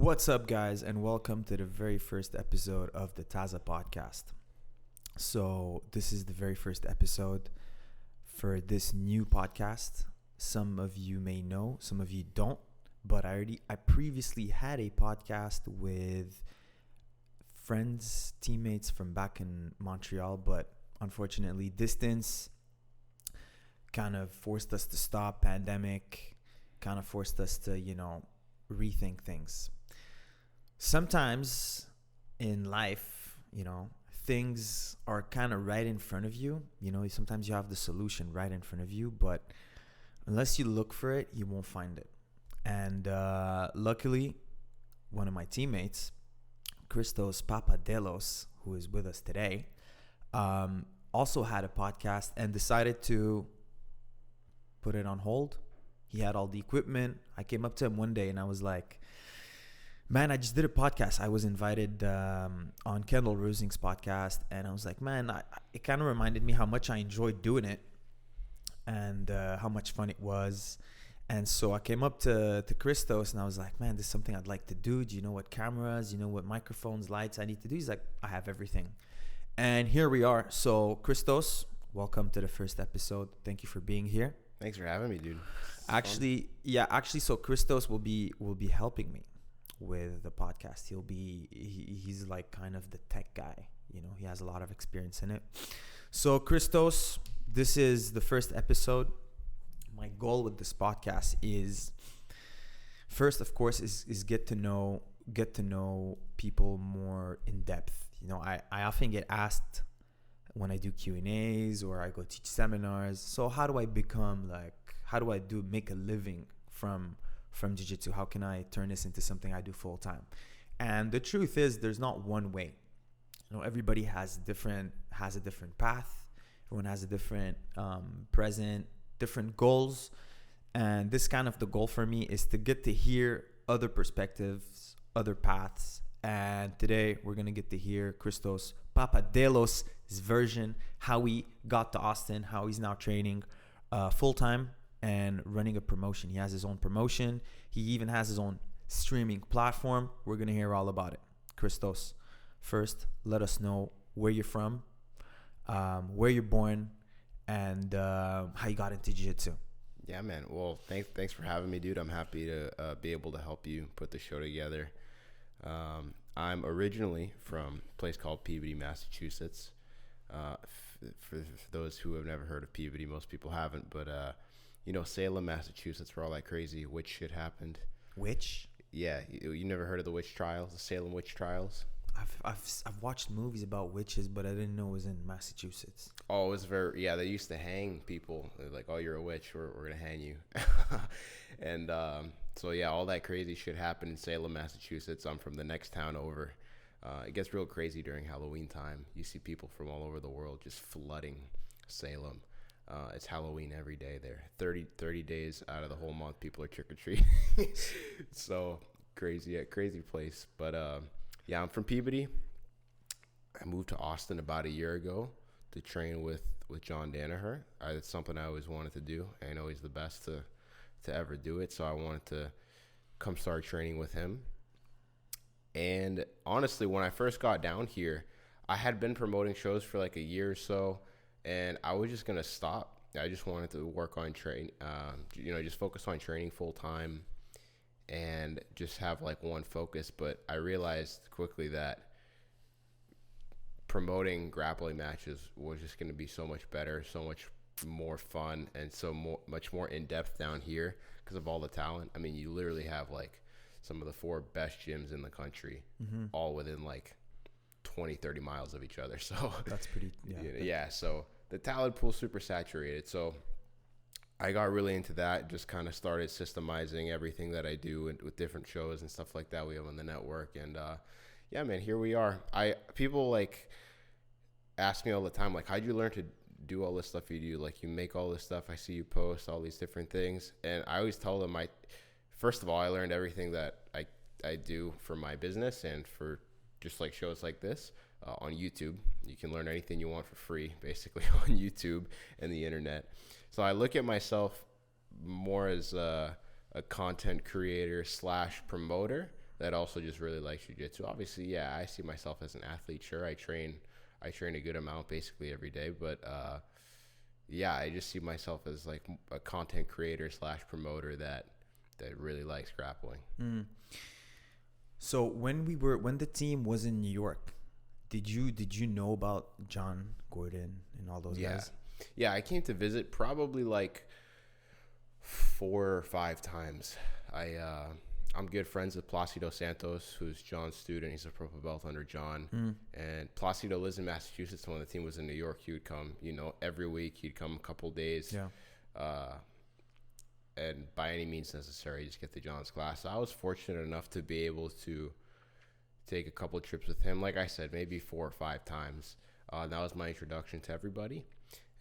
What's up, guys, and welcome to the very first episode of the Taza podcast. So, this is the very first episode for this new podcast. Some of you may know, some of you don't, but I previously had a podcast with friends, teammates from back in Montreal, but unfortunately, distance kind of forced us to stop. Pandemic kind of forced us to, rethink things. Sometimes in life, things are kind of right in front of you. Sometimes you have the solution right in front of you, but unless you look for it, you won't find it. And luckily, one of my teammates, Christos Papadelos, who is with us today, also had a podcast and decided to put it on hold. He had all the equipment. I came up to him one day and I was like, man, I just did a podcast. I was invited on Kendall Rusing's podcast, and I was like, man, it kind of reminded me how much I enjoyed doing it and how much fun it was. And so I came up to Christos, and I was like, man, this is something I'd like to do. Do you know what cameras, what microphones, lights I need to do? He's like, I have everything. And here we are. So Christos, welcome to the first episode. Thank you for being here. Thanks for having me, dude. Actually, so Christos will be helping me with the podcast. He's like kind of the tech guy. He has a lot of experience in it. So Christos, this is the first episode. My goal with this podcast is first, of course, is get to know people more in depth. I often get asked when I do Q&As or I go teach seminars, so how do I make a living from jiu-jitsu? How can I turn this into something I do full time? And the truth is, there's not one way. Everybody has a different path. Everyone has a different present, different goals. And this kind of the goal for me is to get to hear other perspectives, other paths. And today we're going to get to hear Christos Papadelos' version, how he got to Austin, how he's now training full time and running a promotion. He has his own promotion. He even has his own streaming platform. We're going to hear all about it. Christos, first, let us know where you're from, where you're born, and how you got into jiu-jitsu. Yeah, man. Well, thanks for having me, dude. I'm happy to be able to help you put the show together. I'm originally from a place called Peabody, Massachusetts. For those who have never heard of Peabody, most people haven't, but Salem, Massachusetts, where all that crazy witch shit happened. Witch? Yeah, you never heard of the witch trials, the Salem witch trials? I've watched movies about witches, but I didn't know it was in Massachusetts. Oh, it was they used to hang people. They're like, oh, you're a witch, we're gonna hang you. And so yeah, all that crazy shit happened in Salem, Massachusetts. I'm from the next town over. It gets real crazy during Halloween time. You see people from all over the world just flooding Salem. It's Halloween every day there. 30 days out of the whole month, people are trick-or-treating. So crazy place. But yeah, I'm from Peabody. I moved to Austin about a year ago to train with John Danaher. It's something I always wanted to do. I know he's the best to ever do it, so I wanted to come start training with him. And honestly, when I first got down here, I had been promoting shows for like a year or so, and I was just gonna stop. I just wanted to work on just focus on training full time and just have like one focus. But I realized quickly that promoting grappling matches was just going to be so much better, so much more fun, and much more in depth down here because of all the talent. I mean, you literally have like some of the 4 best gyms in the country, all within like 20-30 miles of each other. So that's pretty so the talent pool's super saturated. So I got really into that, just kind of started systemizing everything that I do with different shows and stuff like that we have on the network. And yeah, man, here we are. People like ask me all the time, like, how'd you learn to do all this stuff you do? Like, you make all this stuff, I see you post all these different things. And I always tell them, first of all, I learned everything that I do for my business and for just like shows like this on YouTube. You can learn anything you want for free, basically, on YouTube and the internet. So I look at myself more as a content creator / promoter that also just really likes jiu-jitsu. Obviously, yeah, I see myself as an athlete. Sure, I train a good amount basically every day, but yeah, I just see myself as like a content creator / promoter that really likes grappling. So when the team was in New York, did you know about John Gordon and all those guys? Yeah, I came to visit probably like 4 or 5 times. I'm good friends with Placido Santos, who's John's student. He's a purple belt under John. And Placido lives in Massachusetts. So when the team was in New York, he would come, every week. He'd come a couple days. And by any means necessary, just get to John's class. So I was fortunate enough to be able to take a couple trips with him. Like I said, maybe 4 or 5 times. That was my introduction to everybody.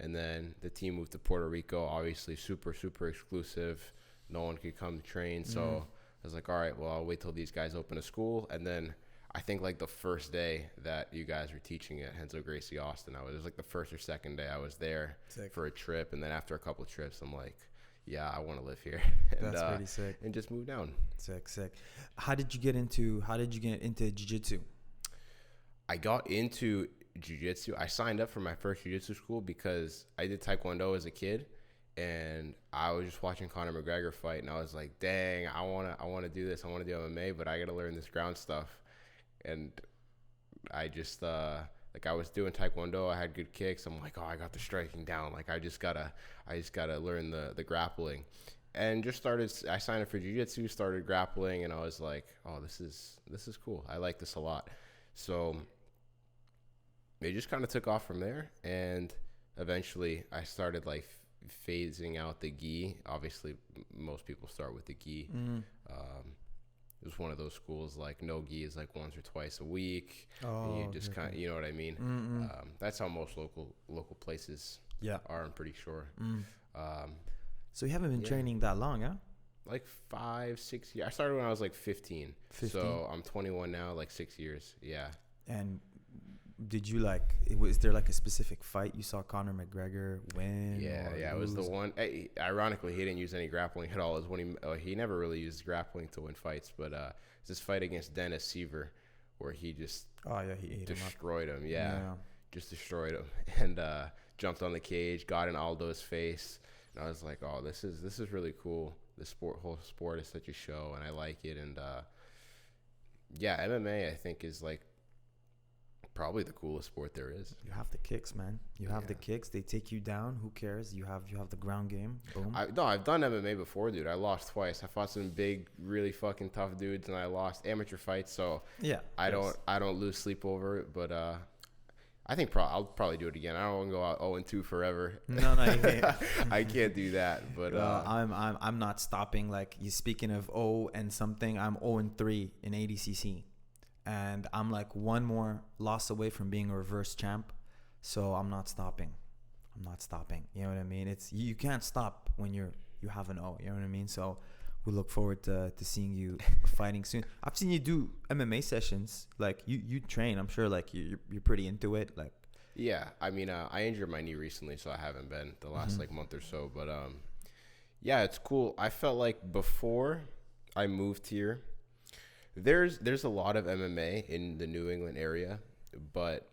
And then the team moved to Puerto Rico, obviously super, super exclusive. No one could come train. So I was like, all right, well, I'll wait till these guys open a school. And then I think like the first day that you guys were teaching at Henzo Gracie Austin, it was like the first or second day I was there for a trip. And then after a couple of trips, I'm like, yeah, I want to live here. And, that's pretty sick. And just move down. Sick. How did you get into jiu-jitsu? I got into jiu-jitsu. I signed up for my first jiu-jitsu school because I did taekwondo as a kid, and I was just watching Conor McGregor fight, and I was like, dang, I want to do this. I want to do MMA, but I got to learn this ground stuff. And I just like I was doing taekwondo, I had good kicks. I'm like, oh, I got the striking down. Like I just gotta learn the grappling, and I signed up for jiu-jitsu, started grappling, and I was like, oh, this is cool. I like this a lot. So it just kind of took off from there, and eventually I started like phasing out the gi. Obviously, most people start with the gi. It was one of those schools like no gi is like once or twice a week. And you just kind of, you know what I mean? That's how most local places are, I'm pretty sure. So you haven't been training that long, huh? Like 5-6 years. I started when I was like 15. So I'm 21 now, like 6 years. Yeah. And did you was there like a specific fight you saw Conor McGregor win? Yeah, it was the one. Ironically, he didn't use any grappling at all. It was when he never really used grappling to win fights. But it's this fight against Dennis Seaver where he just he destroyed him. Yeah, just destroyed him and jumped on the cage, got in Aldo's face, and I was like, oh, this is really cool. The whole sport is such a show, and I like it. And MMA I think is like probably the coolest sport there is. You have the kicks, man. You have the kicks. They take you down. Who cares? You have the ground game. Boom. I've done MMA before, dude. I lost twice. I fought some big, really fucking tough dudes, and I lost amateur fights. So I don't lose sleep over it. But I think I'll probably do it again. I don't want to go out 0-2 forever. No, you can't. I can't do that. But I'm not stopping. Like you speaking of 0 and something, I'm 0-3 in ADCC. And I'm like one more loss away from being a reverse champ. So I'm not stopping. You know what I mean? It's you can't stop when you have an O. You know what I mean? So we look forward to seeing you fighting soon. I've seen you do MMA sessions. Like you train. I'm sure like you're pretty into it. Like yeah. I mean, I injured my knee recently, so I haven't been the last like month or so. But yeah, it's cool. I felt like before I moved here, There's a lot of MMA in the New England area, but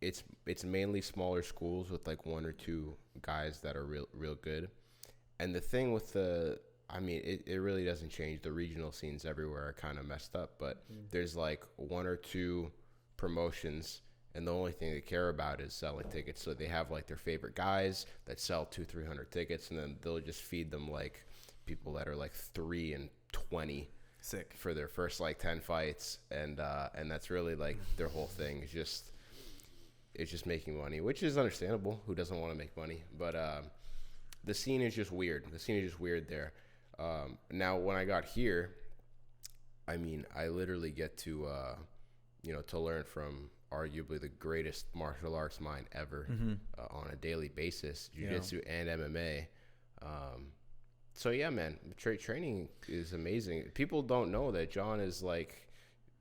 it's mainly smaller schools with like 1 or 2 guys that are real good. And the thing with it really doesn't change. The regional scenes everywhere are kind of messed up, but there's like 1 or 2 promotions, and the only thing they care about is selling tickets. So they have like their favorite guys that sell 200-300 tickets, and then they'll just feed them like people that are like 3 and 20. Sick. For their first like 10 fights, and that's really like their whole thing. It's just making money, which is understandable. Who doesn't want to make money? But the scene is just weird. There. Now when I got here, I mean, I literally get to to learn from arguably the greatest martial arts mind ever on a daily basis, jiu-jitsu and MMA. So yeah, man, training is amazing. People don't know that John is like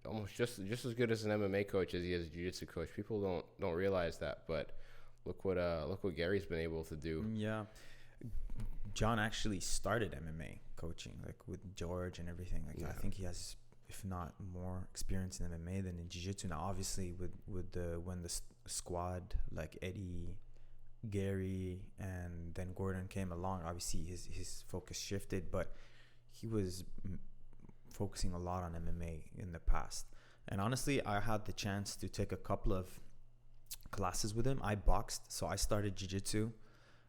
almost just as good as an MMA coach as he is a jiu-jitsu coach. People don't realize that, but look what Gary's been able to do. Yeah, John actually started MMA coaching, like with George and everything. Like I think he has if not more experience in MMA than in jiu-jitsu. Now, obviously, with when the squad like Eddie, Gary, and then Gordon came along, obviously his focus shifted, but he was focusing a lot on MMA in the past. And honestly, I had the chance to take a couple of classes with him. I boxed, so I started jiu-jitsu.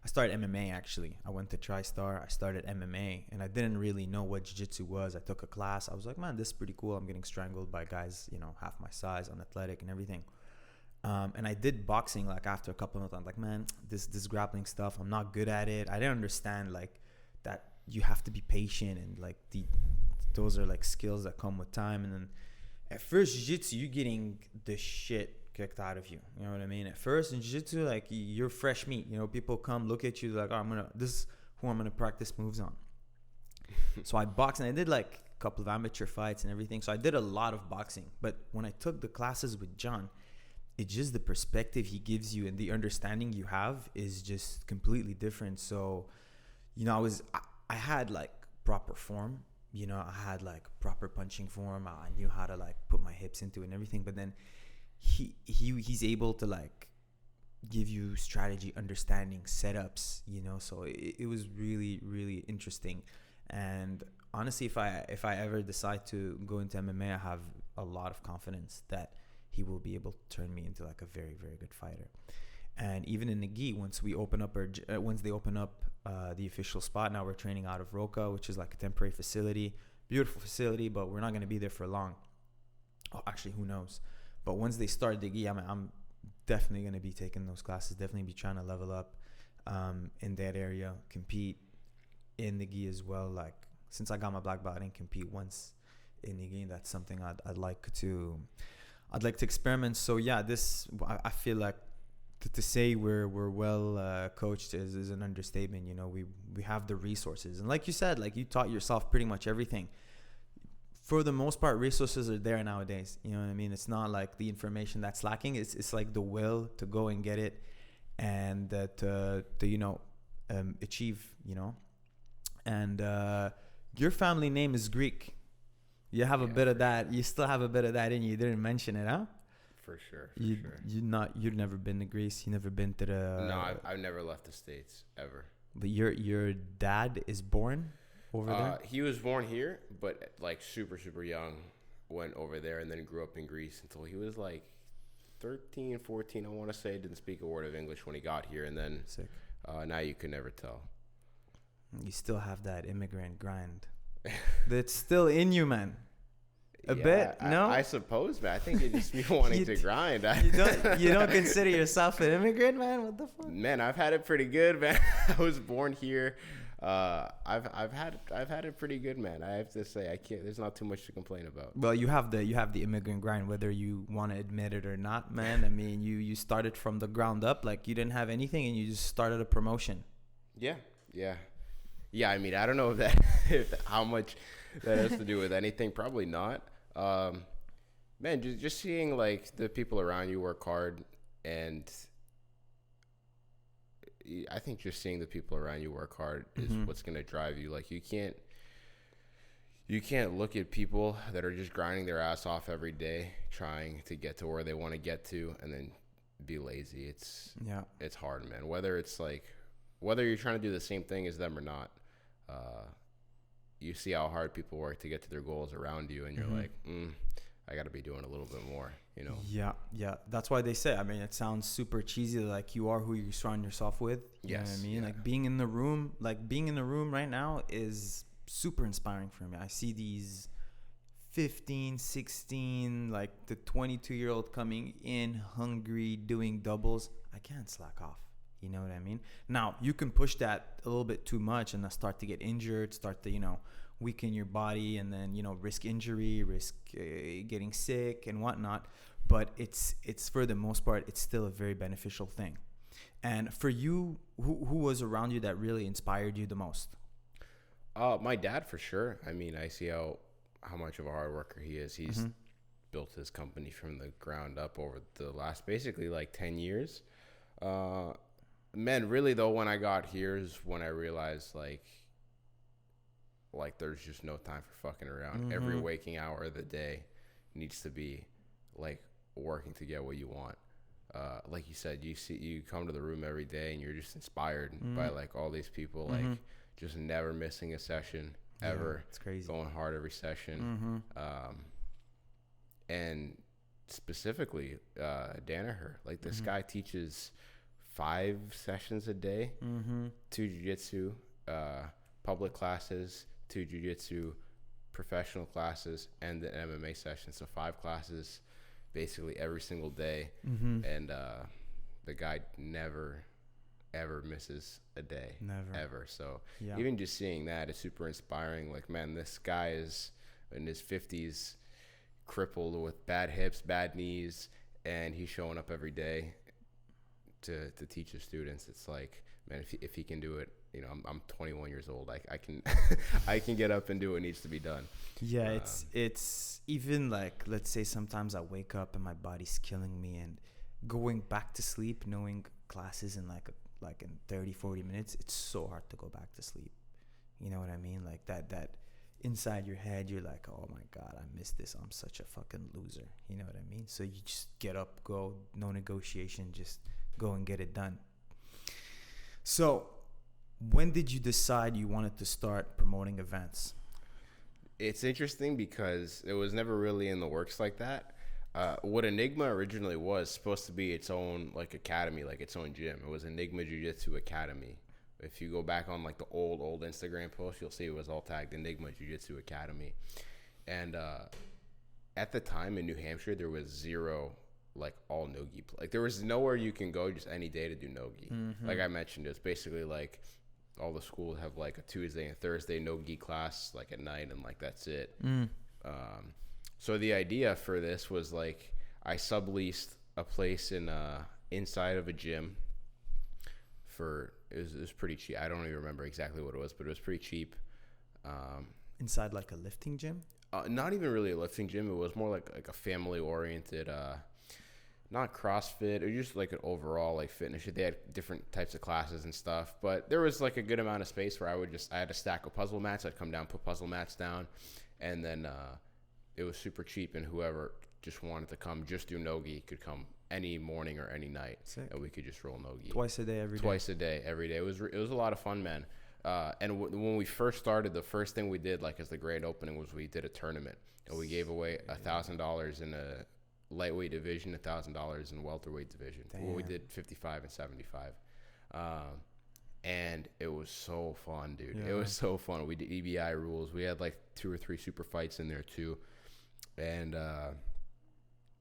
I started MMA, actually. I went to TriStar. I started MMA, and I didn't really know what jiu-jitsu was. I took a class. I was like, man, this is pretty cool. I'm getting strangled by guys, half my size, unathletic and everything. And I did boxing, like, after a couple of months. I'm like, man, this grappling stuff, I'm not good at it. I didn't understand, like, that you have to be patient, and, like, those are, like, skills that come with time. And then at first, jiu-jitsu, you're getting the shit kicked out of you. You know what I mean? At first, in jiu-jitsu, like, you're fresh meat. People come look at you like, oh, this is who I'm going to practice moves on. So I boxed, and I did, like, a couple of amateur fights and everything. So I did a lot of boxing. But when I took the classes with John, it's just the perspective he gives you and the understanding you have is just completely different. So, I had, like, proper form. I had, like, proper punching form. I knew how to, like, put my hips into it and everything. But then he's able to, like, give you strategy, understanding, setups, so it was really, really interesting. And honestly, if I ever decide to go into MMA, I have a lot of confidence that he will be able to turn me into, like, a very, very good fighter. And even in the gi, once they open up the official spot, now we're training out of Roca, which is like a temporary facility, beautiful facility, but we're not going to be there for long. Oh, actually, who knows? But once they start the gi, I'm definitely going to be taking those classes, definitely be trying to level up in that area, compete in the gi as well. Like, since I got my black belt, I didn't compete once in the gi. That's something I'd like to experiment. So yeah, I feel like to say we're well coached is an understatement. We have the resources, and like you said, like, you taught yourself pretty much everything. For the most part, resources are there nowadays. You know what I mean? It's not like the information that's lacking. It's like the will to go and get it, and to achieve. And your family name is Greek. You have a bit of that. You still have a bit of that in you. You didn't mention it, huh? For sure. You've never been to Greece. You never been to the. No, I've never left the States ever. But your dad is born over there. He was born here, but, like, super, super young, went over there and then grew up in Greece until he was like 13, 14. I want to say. Didn't speak a word of English when he got here, and then now you can never tell. You still have that immigrant grind. That's still in you, man. A bit, no? I suppose, man. I think it's just me wanting to grind. You don't consider yourself an immigrant, man? What the fuck? Man, I've had it pretty good, man. I was born here. I've had it pretty good, man. I have to say, I can't. There's not too much to complain about. Well, you have the immigrant grind, whether you want to admit it or not, man. I mean, you started from the ground up, like, you didn't have anything, and you just started a promotion. Yeah. I mean, I don't know if how much that has to do with anything. Probably not. Man, just seeing, like, the people around you work hard, and I think just seeing the people around you work hard is what's gonna drive you. Like, you can't look at people that are just grinding their ass off every day, trying to get to where they want to get to, and then be lazy. It's hard, man. Whether you're trying to do the same thing as them or not. You see how hard people work to get to their goals around you, and you're like, I got to be doing a little bit more, Yeah. That's why they say, I mean, it sounds super cheesy, like, you are who you surround yourself with. You know what I mean? Yeah. Like, being in the room right now is super inspiring for me. I see these 15, 16, like, the 22-year-old coming in hungry, doing doubles. I can't slack off. You know what I mean? Now, you can push that a little bit too much and start to get injured, start to, weaken your body, and then, risk injury, risk getting sick and whatnot. But it's for the most part, it's still a very beneficial thing. And for you, who was around you that really inspired you the most? My dad, for sure. I mean, I see how much of a hard worker he is. He's built his company from the ground up over the last basically like 10 years. Man, really though, when I got here is when I realized, like, like there's just no time for fucking around. Every waking hour of the day needs to be like working to get what you want. Like you said, you come to the room every day and you're just inspired by like all these people, like just never missing a session ever. It's crazy. Going hard every session. And specifically, Danaher, like this guy teaches 5 sessions a day, 2 jiu-jitsu, public classes, 2 jiu-jitsu, professional classes, and the MMA session. So 5 classes basically every single day. And the guy never ever misses a day. Ever. So even just seeing that is super inspiring. Like, man, this guy is in his 50s, crippled with bad hips, bad knees, and he's showing up every day to teach his students. It's like, man, if he can do it, you know, I'm 21 years old. I can I can get up and do what needs to be done. Yeah, it's even like, let's say sometimes I wake up and my body's killing me, and going back to sleep knowing classes in like in 30-40 minutes, it's so hard to go back to sleep. You know what I mean? Like that inside your head, you're like, oh my God, I missed this. I'm such a fucking loser. You know what I mean? So you just get up, go, no negotiation, just go and get it done. So when did you decide you wanted to start promoting events? It's interesting because it was never really in the works like that. What Enigma originally was supposed to be its own like academy, like its own gym. It was Enigma Jiu Jitsu Academy. If you go back on like the old Instagram post, you'll see it was all tagged Enigma Jiu Jitsu Academy. And at the time in New Hampshire, there was zero like all no-gi. Like there was nowhere you can go just any day to do no-gi. Like I mentioned, it's basically like all the schools have like a Tuesday and Thursday no-gi class like at night, and like that's it. So the idea for this was like I subleased a place in inside of a gym for it was pretty cheap. I don't even remember exactly what it was, but it was pretty cheap. Inside like a lifting gym? Not even really a lifting gym. It was more like a family oriented, not CrossFit. It was just like an overall like fitness. They had different types of classes and stuff, but there was like a good amount of space where I had a stack of puzzle mats. I'd come down, put puzzle mats down, and then it was super cheap, and whoever just wanted to come just do no-gi could come any morning or any night. Sick. And we could just roll no-gi. Twice a day, every day? Twice a day, every day. It was a lot of fun, man. And when we first started, the first thing we did, like as the grand opening, was we did a tournament. And we gave away $1,000 in a lightweight division, $1,000 in welterweight division. Well, we did 55 and 75. And it was so fun, dude. Yeah. It was so fun. We did EBI rules. We had like 2 or 3 super fights in there too. And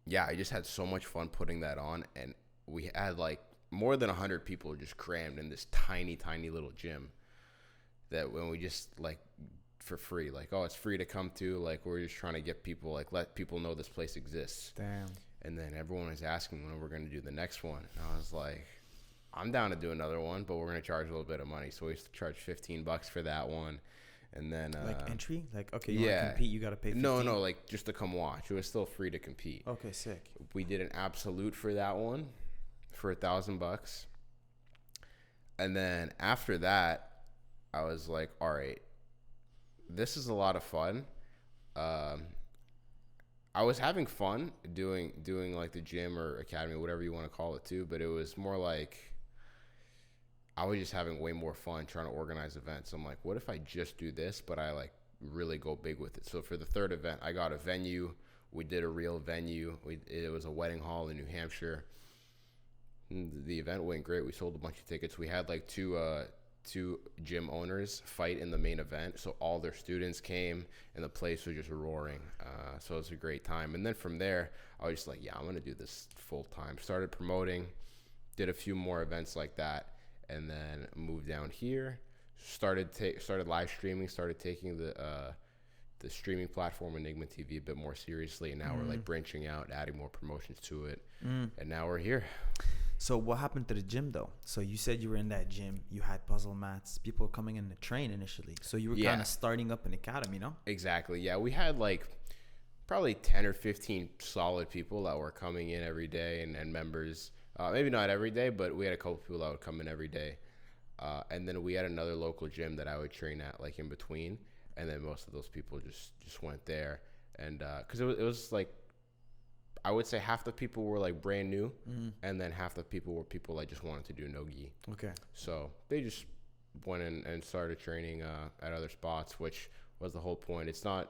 yeah, I just had so much fun putting that on. And we had like more than 100 people just crammed in this tiny, tiny little gym that when we just like for free, like, oh, it's free to come to, like we're just trying to get people, like let people know this place exists. Damn. And then everyone was asking when we're going to do the next one. And I was like, I'm down to do another one, but we're going to charge a little bit of money. So we used to charge $15 for that one. And then like entry, like, okay, you want to compete, you got to pay $15? No, like just to come watch. It was still free to compete. Okay, sick. We did an absolute for that one for $1,000. And then after that, I was like, all right, this is a lot of fun. I was having fun doing like the gym or academy, whatever you want to call it too, but it was more like I was just having way more fun trying to organize events. I'm like, what if I just do this, but I like really go big with it? So for the third event, I got a venue. We did a real venue. It was a wedding hall in New Hampshire. The event went great. We sold a bunch of tickets. We had like two gym owners fight in the main event, so all their students came and the place was just roaring. So it was a great time. And then from there, I was just like, yeah, I'm gonna do this full time. Started promoting, did a few more events like that, and then moved down here. Started live streaming. Started taking the streaming platform Enigma TV a bit more seriously, and now we're like branching out, adding more promotions to it, and now we're here. So what happened to the gym though? So you said you were in that gym, you had puzzle mats, people were coming in to train initially. So you were kind of starting up an academy, no? Exactly. Yeah, we had like probably 10 or 15 solid people that were coming in every day, and members. Maybe not every day, but we had a couple people that would come in every day. And then we had another local gym that I would train at like in between. and then most of those people just went there, and because it was like, I would say half the people were like brand new, and then half the people were people that just wanted to do no gi. Okay. So they just went in and started training at other spots, which was the whole point. It's not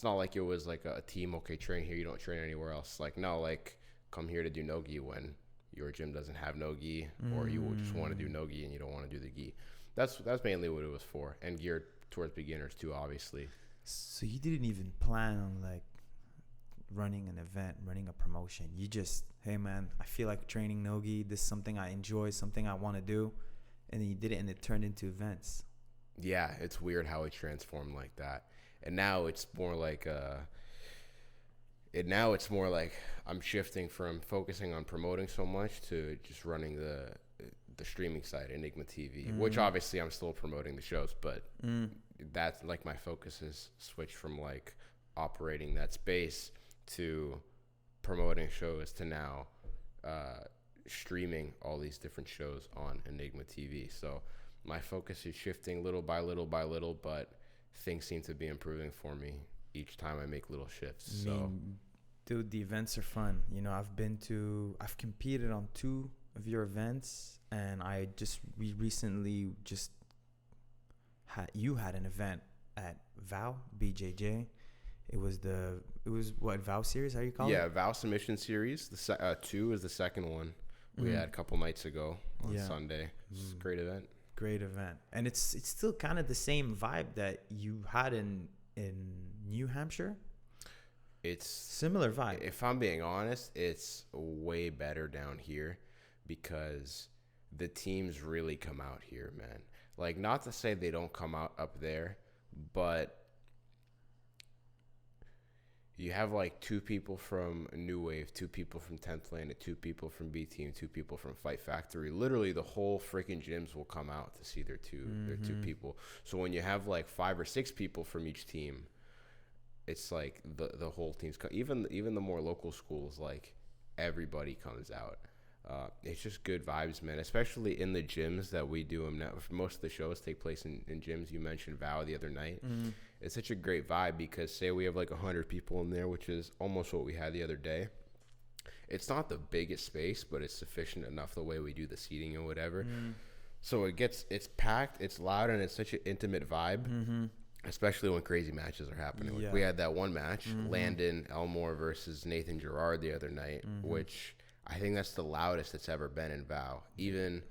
like it was like a team. Okay, train here. You don't train anywhere else. Like, no, like come here to do no gi when your gym doesn't have no gi, or you just want to do no gi and you don't want to do the gi. That's mainly what it was for, and geared towards beginners too, obviously. So you didn't even plan on like running an event, running a promotion. You just, hey man, I feel like training no-gi. This is something I enjoy, something I want to do. And then you did it, and it turned into events. Yeah, it's weird how it transformed like that. And now it's more like I'm shifting from focusing on promoting so much to just running the streaming site, Enigma TV, which obviously I'm still promoting the shows, but that's like my focus is switched from like operating that space to promoting shows to now streaming all these different shows on Enigma TV. So my focus is shifting little by little by little, but things seem to be improving for me each time I make little shifts. So, dude, the events are fun. You know, I've competed on 2 of your events, and we recently just had an event at VOW BJJ. It was what, VOW series? How you call it? Yeah, VOW submission series. The 2 is the second one we had a couple nights ago on Sunday. It's a great event. Great event, and it's still kind of the same vibe that you had in New Hampshire. It's similar vibe. If I'm being honest, it's way better down here because the teams really come out here, man. Like, not to say they don't come out up there, but you have like 2 people from New Wave, 2 people from 10th Planet, 2 people from B Team, 2 people from Fight Factory. Literally, the whole freaking gyms will come out to see their two people. So when you have like 5 or 6 people from each team, it's like the whole team's even the more local schools, like everybody comes out. It's just good vibes, man, especially in the gyms that we do them now. Most of the shows take place in gyms. You mentioned VOW the other night. It's such a great vibe because say we have like 100 people in there, which is almost what we had the other day. It's not the biggest space, but it's sufficient enough the way we do the seating and whatever. So it's packed, it's loud, and it's such an intimate vibe. Especially when crazy matches are happening. Like we had that one match, Landon Elmore versus Nathan Gerard the other night, which I think that's the loudest it's ever been in VOW. Even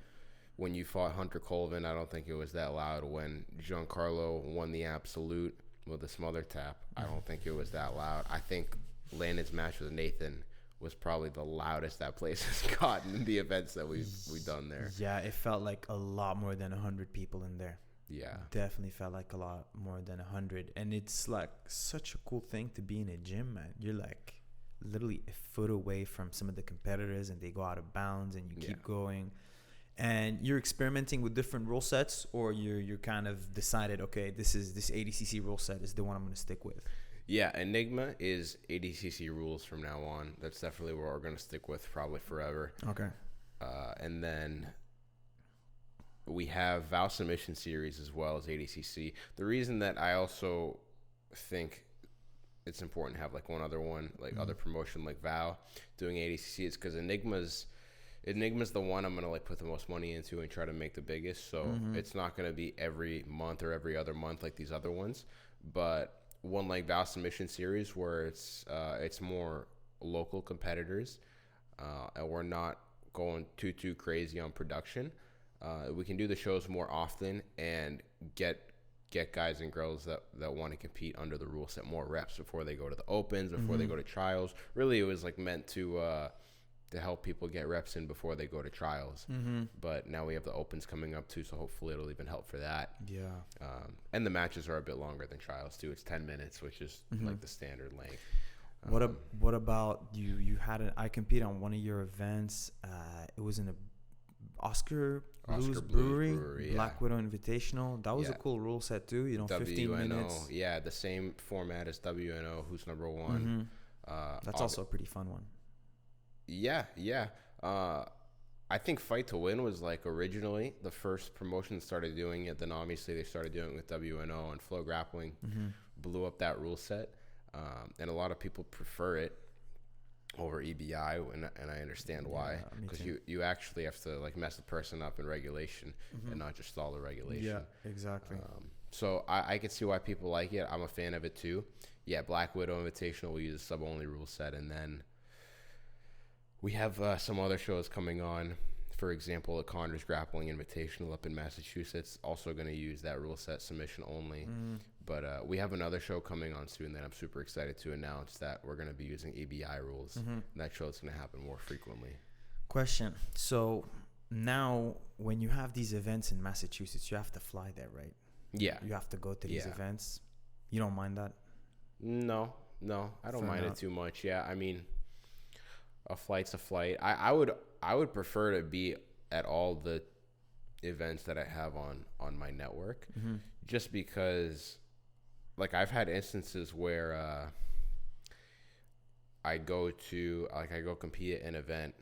when you fought Hunter Colvin, I don't think it was that loud. When Giancarlo won the Absolute with a smother tap, I don't think it was that loud. I think Landon's match with Nathan was probably the loudest that place has gotten in the events that we've done there. Yeah, it felt like a lot more than 100 people in there. Yeah. Definitely felt like a lot more than 100. And it's like such a cool thing to be in a gym, man. You're like literally a foot away from some of the competitors, and they go out of bounds, and you keep going. And you're experimenting with different rule sets, or you're kind of decided, okay, this ADCC rule set is the one I'm going to stick with. Yeah, Enigma is ADCC rules from now on. That's definitely what we're going to stick with probably forever. Okay. And then we have VOW submission series as well as ADCC. The reason that I also think it's important to have like one other one, like other promotion like VOW doing ADCC is because Enigma's the one I'm going to like put the most money into and try to make the biggest. So it's not going to be every month or every other month like these other ones. But one like VOW submission series where it's more local competitors and we're not going too crazy on production. We can do the shows more often and get guys and girls that want to compete under the rule set more reps before they go to the opens, before they go to trials. Really, it was like meant to help people get reps in before they go to trials. But now we have the opens coming up too, so hopefully it'll even help for that. Yeah. And the matches are a bit longer than trials too. It's 10 minutes, which is like the standard length. What about you? I competed on one of your events. It was in a Oscar Blues Brewery, Black Widow Invitational. That was a cool rule set too. 15 minutes. Yeah, the same format as WNO, who's number one. That's also a pretty fun one. Yeah. I think Fight to Win was like originally the first promotion that started doing it. Then obviously they started doing it with WNO and Flow Grappling, blew up that rule set. And a lot of people prefer it over EBI, and I understand why, because you actually have to like mess the person up in regulation and not just follow the regulation. Yeah, exactly. So I can see why people like it. I'm a fan of it too. Yeah, Black Widow Invitational, we use a sub-only rule set, and then we have some other shows coming on. For example, the Connor's Grappling Invitational up in Massachusetts, also going to use that rule set, submission only. But we have another show coming on soon that I'm super excited to announce that we're going to be using ABI rules. And that show is going to happen more frequently. Question. So now when you have these events in Massachusetts, you have to fly there, right? Yeah. You have to go to these events. You don't mind that? No, I don't mind it too much. Yeah, I mean, a flight's a flight. I would prefer to be at all the events that I have on my network, just because, like, I've had instances where I go compete at an event.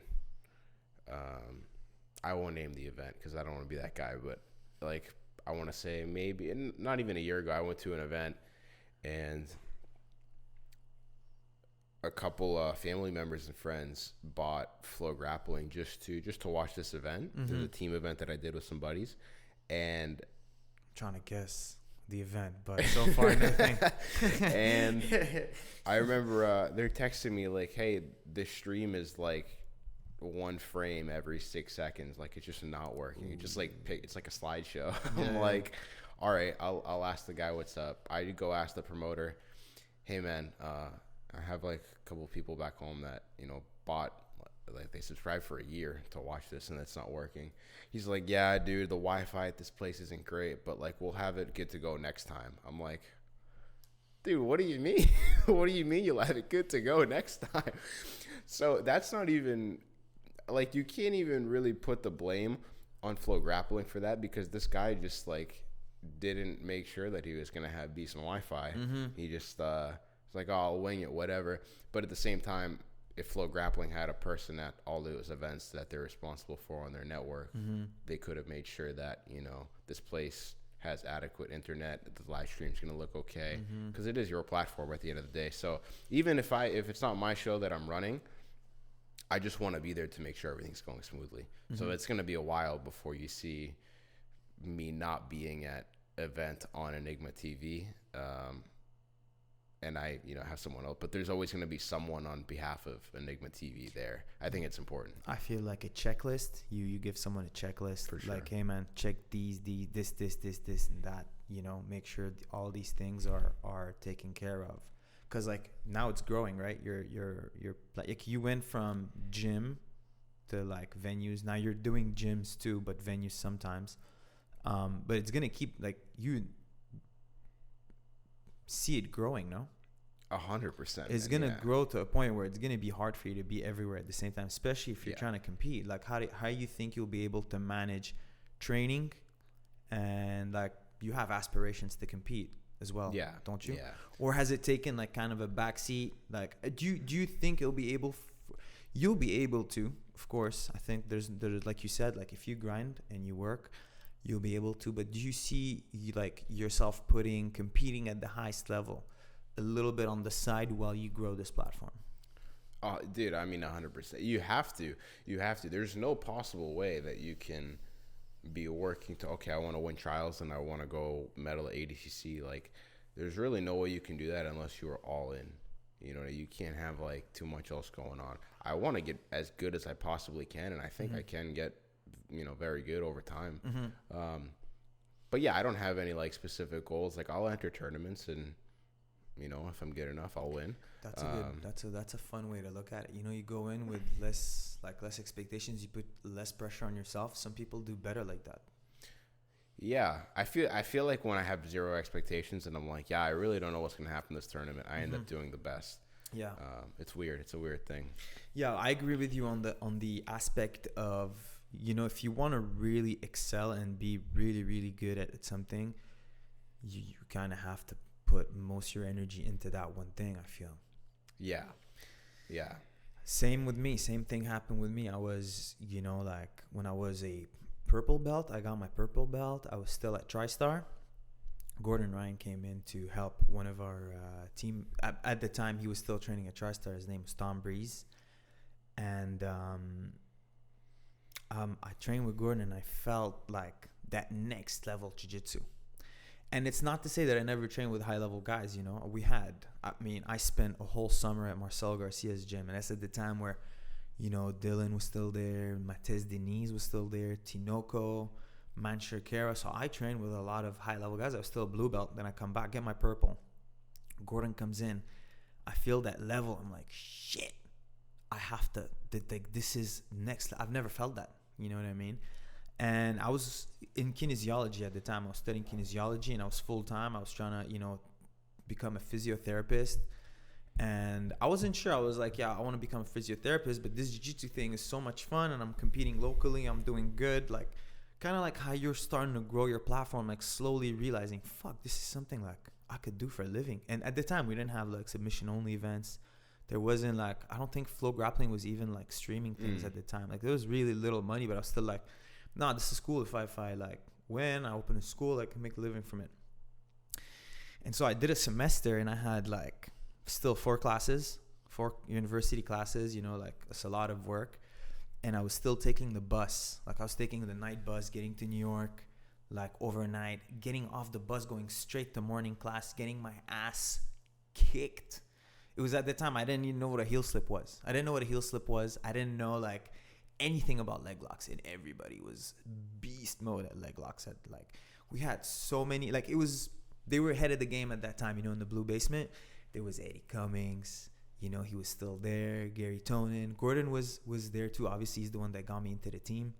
I won't name the event because I don't want to be that guy, but like I want to say maybe not even a year ago, I went to an event and a couple family members and friends bought Flow Grappling just to watch this event. There's a team event that I did with some buddies, and I'm trying to guess the event, but so far nothing. And I remember they're texting me like, "Hey, this stream is like one frame every 6 seconds. Like it's just not working. It just like it's like a slideshow." I'm like, "All right, I'll ask the guy what's up." I go ask the promoter, "Hey man, I have like a couple of people back home that, you know, bought, like they subscribed for a year to watch this and it's not working." He's like, "Yeah, dude, the Wi-Fi at this place isn't great, but like we'll have it good to go next time." I'm like, "Dude, what do you mean? What do you mean you'll have it good to go next time?" So that's not even, like, you can't even really put the blame on Flow Grappling for that, because this guy just like didn't make sure that he was going to have decent Wi-Fi. He just it's like, "Oh, I'll wing it, whatever." But at the same time, if Flow Grappling had a person at all those events that they're responsible for on their network, they could have made sure that, you know, this place has adequate internet, that the live stream's going to look okay, because it is your platform at the end of the day. So even if it's not my show that I'm running, I just want to be there to make sure everything's going smoothly. So it's going to be a while before you see me not being at event on Enigma TV. And I, you know, have someone else, but there's always going to be someone on behalf of Enigma TV there. I think it's important. I feel like a checklist. You give someone a checklist, for sure. Like, "Hey man, check this, and that. You know, make sure all these things are taken care of." Because like now it's growing, right? You're like, you went from gym to like venues. Now you're doing gyms too, but venues sometimes. But it's gonna keep, like, you see it growing, no? 100%. It's gonna grow to a point where it's gonna be hard for you to be everywhere at the same time, especially if you're trying to compete. Like, how you think you'll be able to manage training, and like you have aspirations to compete as well, don't you? Or has it taken like kind of a backseat? Like, do you think you'll be able to? Of course, I think there's like you said, like if you grind and you work, you'll be able to. But do you see like yourself competing at the highest level a little bit on the side while you grow this platform? Oh, dude, I mean 100%. You have to. There's no possible way that you can be working to, okay, I want to win trials and I want to go medal at ADCC. Like, there's really no way you can do that unless you are all in. You know, you can't have like too much else going on. I want to get as good as I possibly can, and I think I can get, you know, very good over time. But yeah, I don't have any like specific goals. Like, I'll enter tournaments, and you know, if I'm good enough, I'll win. That's a fun way to look at it. You know, you go in with less expectations. You put less pressure on yourself. Some people do better like that. Yeah, I feel like when I have zero expectations and I'm like, yeah, I really don't know what's going to happen this tournament, I end up doing the best. Yeah. It's weird. It's a weird thing. Yeah, I agree with you on the aspect of, you know, if you want to really excel and be really, really good at something, you kind of have to put most of your energy into that one thing, I feel. Yeah. Same with me. Same thing happened with me. I was, like when I was a purple belt, I got my purple belt. I was still at TriStar. Gordon Ryan came in to help one of our team. At the time, he was still training at TriStar. His name was Tom Breeze. And I trained with Gordon, and I felt like that next level jiu-jitsu. And it's not to say that I never trained with high-level guys, I spent a whole summer at Marcelo Garcia's gym, and that's at the time where, Dylan was still there, Matez Deniz was still there, Tinoco, Manshur Kara. So I trained with a lot of high-level guys. I was still a blue belt. Then I come back, get my purple. Gordon comes in. I feel that level. I'm like, shit. I have to, this is next. I've never felt that. You know what I mean? And I was in kinesiology at the time. I was studying kinesiology, and I was full-time. I was trying to, become a physiotherapist. And I wasn't sure. I was like, yeah, I want to become a physiotherapist, but this jiu-jitsu thing is so much fun, and I'm competing locally. I'm doing good. Like, kind of like how you're starting to grow your platform, like slowly realizing, fuck, this is something like I could do for a living. And at the time, we didn't have like submission-only events. There wasn't like, I don't think Flow Grappling was even like streaming things at the time. Like, there was really little money, but I was still like, nah, this is cool. If I like win, I open a school, I can make a living from it. And so I did a semester, and I had like still 4 university classes, like it's a lot of work. And I was still taking the bus. Like, I was taking the night bus, getting to New York, like overnight, getting off the bus, going straight to morning class, getting my ass kicked. It was at the time I didn't even know what a heel slip was. I didn't know like anything about leg locks, and everybody was beast mode at leg locks. We had so many, like, they were ahead of the game at that time, in the blue basement. There was Eddie Cummings, he was still there. Gary Tonin. Gordon was there too. Obviously, he's the one that got me into the team.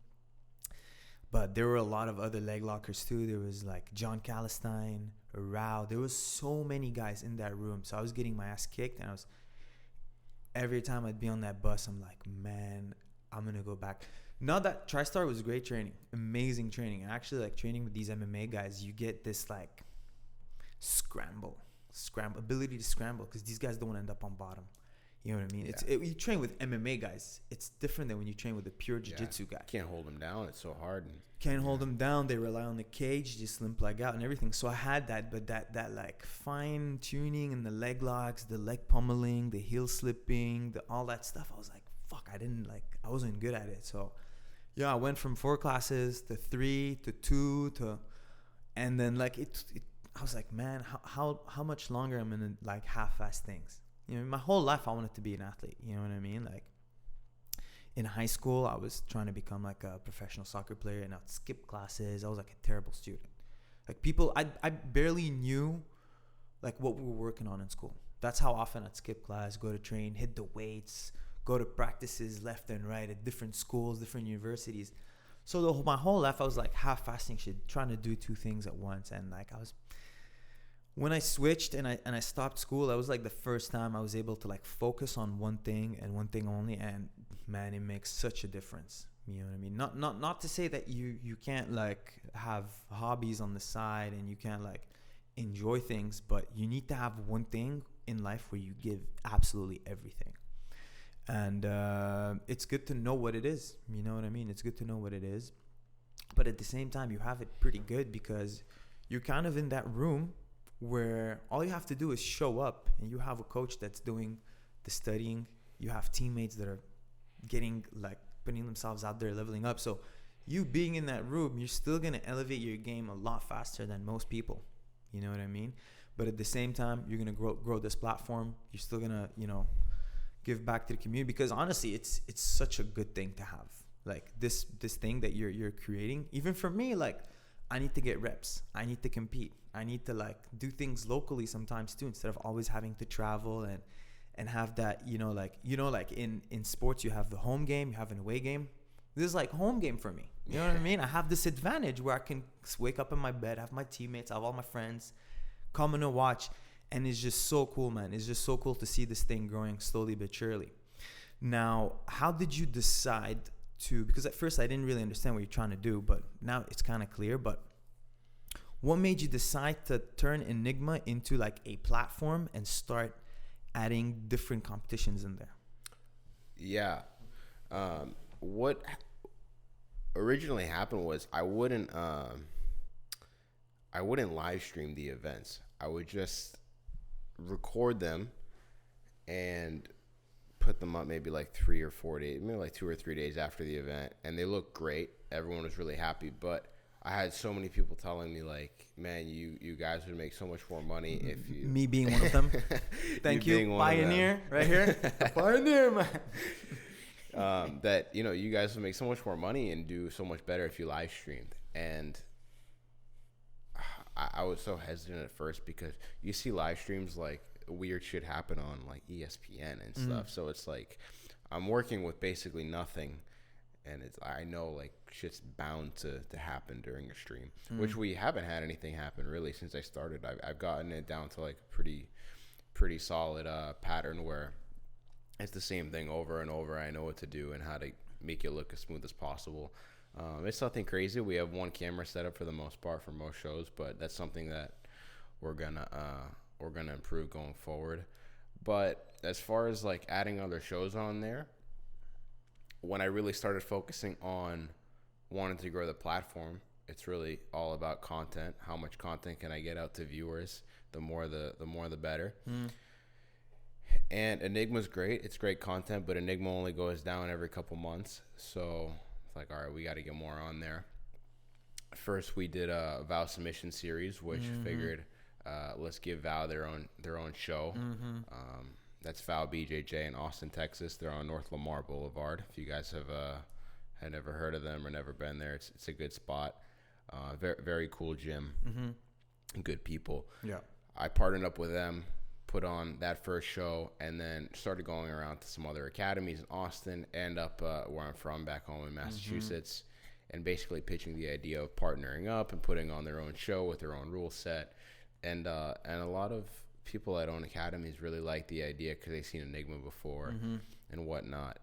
But there were a lot of other leg lockers too. There was like John Calistine, Rao. There was so many guys in that room. So I was getting my ass kicked, and every time I'd be on that bus, I'm like, man, I'm going to go back. Not that TriStar was great training, amazing training. And actually, like, training with these MMA guys, you get this like ability to scramble, because these guys don't want to end up on bottom. You know what I mean? Yeah. You train with MMA guys, it's different than when you train with a pure jiu-jitsu guy. Can't hold them down. It's so hard. Can't hold them down. They rely on the cage, just limp leg out and everything. So I had that, but that like fine tuning and the leg locks, the leg pummeling, the heel slipping, all that stuff. I was like, fuck, I wasn't good at it. So yeah, I went from 4 classes to 3 to 2 and then like I was like, man, how much longer I'm gonna like half-ass things? My whole life I wanted to be an athlete. You know what I mean? Like, in high school, I was trying to become like a professional soccer player, and I'd skip classes. I was like a terrible student. Like, I barely knew like what we were working on in school. That's how often I'd skip class, go to train, hit the weights, go to practices left and right at different schools, different universities. So my whole life I was like half-fasting shit, trying to do 2 things at once. And like, when I switched and I stopped school, that was like the first time I was able to like focus on one thing and one thing only. And man, it makes such a difference. You know what I mean? Not to say that you can't like have hobbies on the side and you can't like enjoy things, but you need to have one thing in life where you give absolutely everything. And it's good to know what it is. You know what I mean? It's good to know what it is. But at the same time, you have it pretty good, because you're kind of in that room where all you have to do is show up, and you have a coach that's doing the studying. You have teammates that are putting themselves out there, leveling up. So you being in that room, you're still going to elevate your game a lot faster than most people. You know what I mean? But at the same time, you're going to grow this platform. You're still going to, give back to the community, because honestly, it's such a good thing to have. Like, this thing that you're creating. Even for me, like, I need to get reps. I need to compete. I need to like do things locally sometimes too, instead of always having to travel and have that, like in sports, you have the home game, you have an away game. This is like home game for me. You know what I mean? I have this advantage where I can wake up in my bed, have my teammates, have all my friends come and watch. And it's just so cool, man. It's just so cool to see this thing growing slowly but surely. Now, how did you decide because at first I didn't really understand what you're trying to do, but now it's kind of clear. But what made you decide to turn Enigma into like a platform and start adding different competitions in there? Yeah. What originally happened was I wouldn't live stream the events. I would just record them and put them up maybe like 3 or 4 days, maybe like 2 or 3 days after the event, and they looked great. Everyone was really happy, but I had so many people telling me like, "Man, you guys would make so much more money if you." Me being one of them. Thank you, pioneer, right here. Pioneer, man. That you guys would make so much more money and do so much better if you live streamed. And I was so hesitant at first because you see live streams like weird shit happen on like ESPN and stuff. So it's like I'm working with basically nothing, and I know like shit's bound to happen during a stream, which we haven't had anything happen really since I started. I've gotten it down to like pretty solid pattern where it's the same thing over and over. I know what to do and how to make it look as smooth as possible. It's nothing crazy. We have one camera set up for the most part for most shows, but that's something that we're gonna improve going forward. But as far as like adding other shows on there, when I really started focusing on wanting to grow the platform, it's really all about content. How much content can I get out to viewers? The more the better. And Enigma's great. It's great content, but Enigma only goes down every couple months. So it's like, all right, we got to get more on there. First, we did a Vow Submission series, which figured let's give Vow their own show. That's Vow BJJ in Austin, Texas. They're on North Lamar Boulevard. If you guys have had never heard of them or never been there, it's a good spot. Very very cool gym. Good people. Yeah. I partnered up with them, put on that first show, and then started going around to some other academies in Austin, end up where I'm from, back home in Massachusetts, and basically pitching the idea of partnering up and putting on their own show with their own rule set. And a lot of people that own academies really like the idea because they've seen Enigma before and whatnot.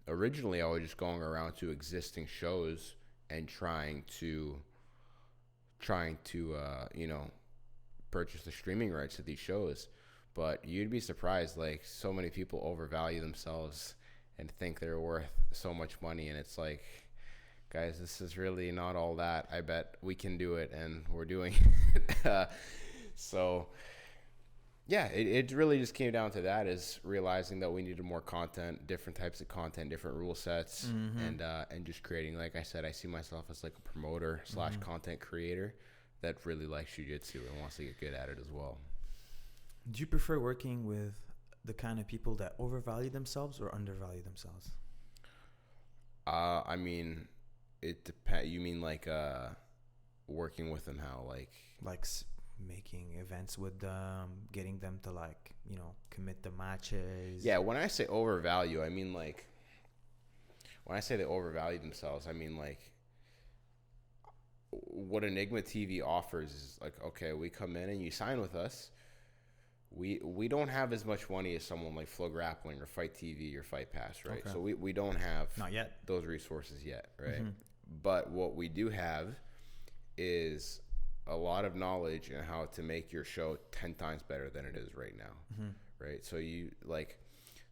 Originally, I was just going around to existing shows and trying to purchase the streaming rights to these shows. But you'd be surprised, like, so many people overvalue themselves and think they're worth so much money, and it's like, guys, this is really not all that. I bet we can do it, and we're doing it. So yeah, it really just came down to that, is realizing that we needed more content, different types of content, different rule sets, and just creating, like I said, I see myself as like a promoter / content creator that really likes jiu-jitsu and wants to get good at it as well. Do you prefer working with the kind of people that overvalue themselves or undervalue themselves? I mean, it depends. You mean like working with them how? Like making events with them, getting them to commit the matches? Yeah, when I say overvalue, I mean like, when I say they overvalue themselves, I mean like, what Enigma TV offers is like, okay, we come in and you sign with us. We don't have as much money as someone like Flow Grappling or Fight TV or Fight Pass, right? Okay. So we don't have not yet those resources yet, right? But what we do have is a lot of knowledge in how to make your show 10 times better than it is right now, right? So you, like,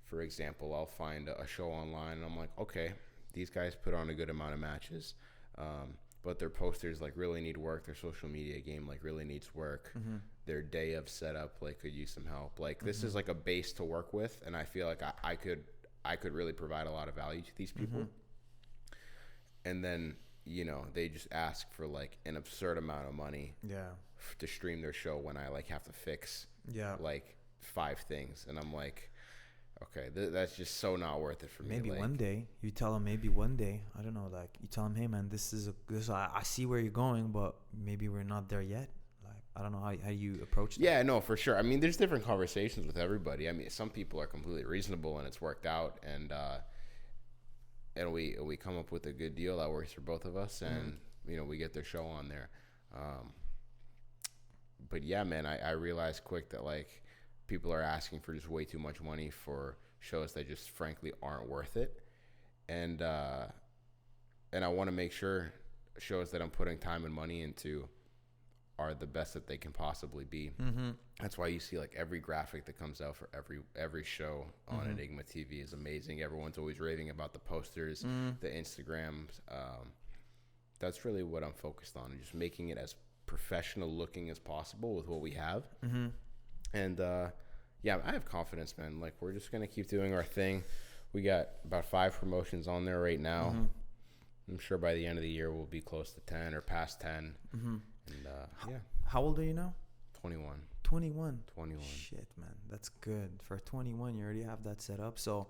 for example, I'll find a show online and I'm like, okay, these guys put on a good amount of matches, but their posters like really need work. Their social media game like really needs work. Their day of setup like could use some help. Like this is like a base to work with, and I feel like I could really provide a lot of value to these people. And then they just ask for like an absurd amount of money to stream their show when I like have to fix like 5 things, and I'm like, okay, that's just so not worth it for me. Maybe like, one day you tell them. Maybe one day, I don't know. Like you tell them, hey man, I see where you're going, but maybe we're not there yet. Like I don't know how you approach that. Yeah, no, for sure. I mean, there's different conversations with everybody. I mean, some people are completely reasonable and it's worked out, and we come up with a good deal that works for both of us, and we get their show on there. But yeah, man, I realized quick that like, people are asking for just way too much money for shows that just frankly aren't worth it. And I want to make sure shows that I'm putting time and money into are the best that they can possibly be. That's why you see like every graphic that comes out for every show on Enigma TV is amazing. Everyone's always raving about the posters, the Instagrams. That's really what I'm focused on, and just making it as professional looking as possible with what we have. And yeah, I have confidence, man. Like, we're just gonna keep doing our thing. We got about 5 promotions on there right now. I'm sure by the end of the year we'll be close to 10 or past 10. And yeah. How old are you now? 21. 21. 21. Shit, man, that's good. For 21, you already have that set up. So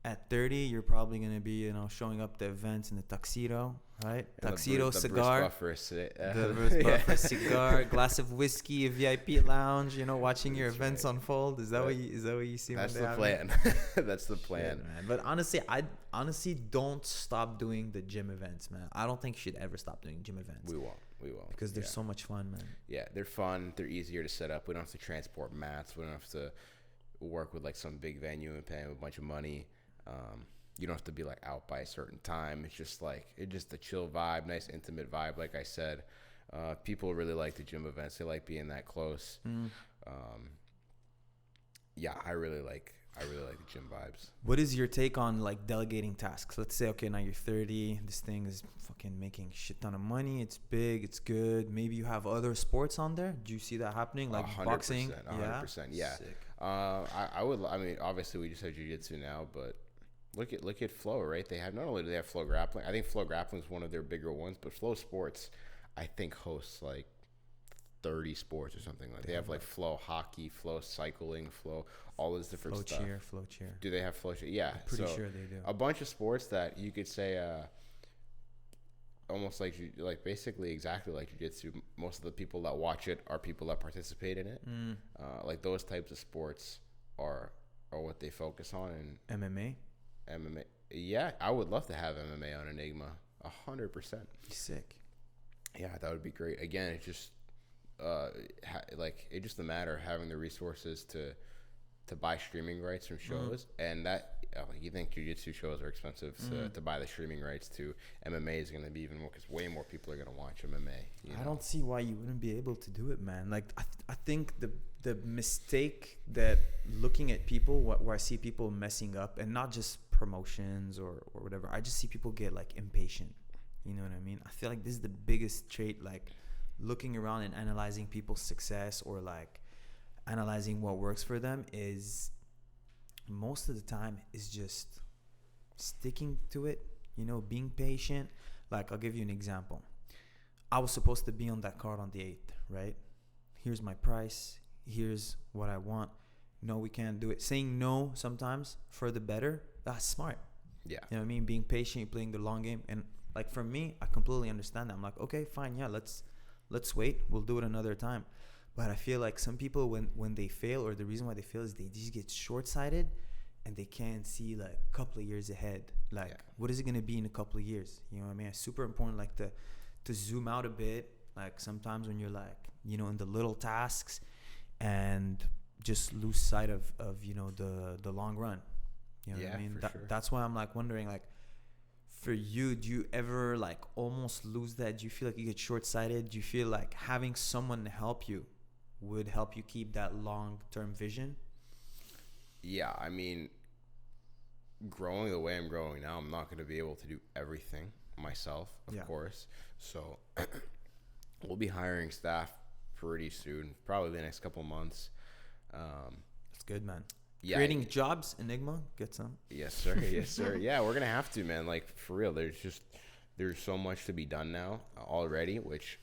at 30, you're probably going to be, you know, showing up to events in the tuxedo, right? And Tuxedo, the cigar. the Bruce Buffer cigar, glass of whiskey, a VIP lounge, you know, watching your events unfold. Is that what you see? That's the plan. That's the plan. Shit, man. But honestly, I don't stop doing the gym events, man. I don't think you should ever stop doing gym events. We won't. Because they're so much fun, man. Yeah, they're fun. They're easier to set up. We don't have to transport mats. We don't have to work with like some big venue and pay them a bunch of money. You don't have to be like out by a certain time. It's just a chill vibe, nice intimate vibe. Like I said, people really like the gym events. They like being that close. Yeah, I really like the gym vibes. What is your take on like delegating tasks? Let's say, okay, now you're 30. This thing is fucking making shit ton of money. It's big. It's good. Maybe you have other sports on there. Do you see that happening? Like 100%, boxing? 100%. Yeah. I mean, obviously we just have Jiu Jitsu now, but look at Flow, right? They have, not only do they have Flow Grappling, I think Flow Grappling is one of their bigger ones, but Flow Sports, I think, hosts like 30 sports or something. Like they have like Flow Hockey, Flow Cycling, Flow, all this different Flow stuff. Flow Cheer. Do they have Flow Cheer? Yeah. I'm pretty sure they do. A bunch of sports that you could say almost like basically exactly like jiu-jitsu. Most of the people that watch it are people that participate in it. Like those types of sports are what they focus on. And MMA. Yeah, I would love to have MMA on Enigma. 100%. Sick. Yeah, that would be great. Again, it's just it's just a matter of having the resources to buy streaming rights from shows, and that you think jiu-jitsu shows are expensive, so to buy the streaming rights to MMA is going to be even more, because way more people are going to watch MMA. I don't see why you wouldn't be able to do it, man. Like I think the mistake that looking at people, where I see people messing up, and not just promotions or whatever, I just see people get like impatient. You know what I mean? I feel like this is the biggest trait, like looking around and analyzing people's success, or like analyzing what works for them, is most of the time is just sticking to it, you know, being patient. Like, I'll give you an example. I was supposed to be on that card on the 8th, right? Here's my price. Here's what I want. No, we can't do it. Saying no sometimes for the better, that's smart. Yeah. You know what I mean? Being patient, playing the long game. And like for me, I completely understand that. I'm like, okay, fine. Yeah, let's wait. We'll do it another time. But I feel like some people, when they fail, or the reason why they fail is they just get short-sighted and they can't see like a couple of years ahead. Like, what is it going to be in a couple of years? You know what I mean? It's super important, like to zoom out a bit. Like sometimes when you're like, you know, in the little tasks, and just lose sight of you know, the long run. You know what I mean? Sure. That's why I'm like wondering, like, for you, do you ever like almost lose that? Do you feel like you get short-sighted? Do you feel like having someone help you would help you keep that long-term vision? Yeah, I mean, growing the way I'm growing now, I'm not going to be able to do everything myself, of course. So we'll be hiring staff pretty soon, probably the next couple of months. That's good, man. Yeah, creating jobs, Enigma, get some. Yes, sir. Yes, sir. Yeah, we're gonna have to, man. Like, for real, there's so much to be done now already, which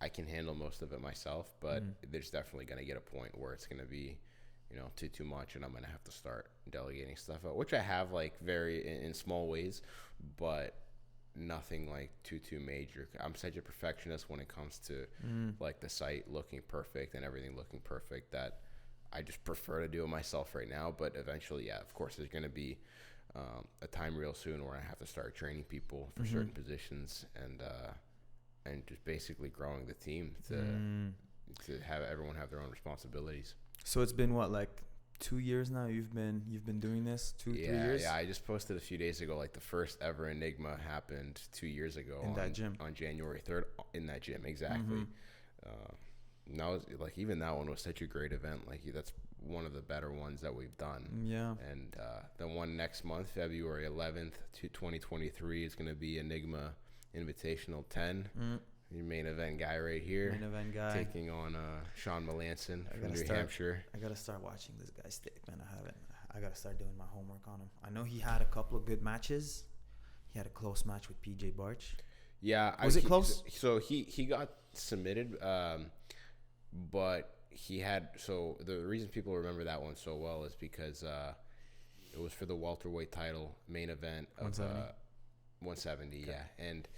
I can handle most of it myself. But there's definitely gonna get a point where it's gonna be, you know, too much, and I'm gonna have to start delegating stuff out, which I have, like, very in small ways, but nothing like too major. I'm such a perfectionist when it comes to like the site looking perfect and everything looking perfect, that I just prefer to do it myself right now. But eventually, yeah, of course, there's going to be a time real soon where I have to start training people for certain positions, and just basically growing the team to have everyone have their own responsibilities. So it's been what, like 2 years now? You've been doing this 3 years? Yeah, I just posted a few days ago, like the first ever Enigma happened 2 years ago in that gym on January 3rd in that gym, exactly. Now, like, even that one was such a great event. Like, that's one of the better ones that we've done. Yeah. And the one next month, February 11th, 2023, is going to be Enigma Invitational 10. Your main event guy right here. Main event guy. Taking on Sean Melanson from New Hampshire. I got to start watching this guy's tape, man. I haven't. I got to start doing my homework on him. I know he had a couple of good matches. He had a close match with PJ Barch. Yeah. Was it close? So he got submitted, but he had, so the reason people remember that one so well is because it was for the welterweight title main event of 170, yeah. And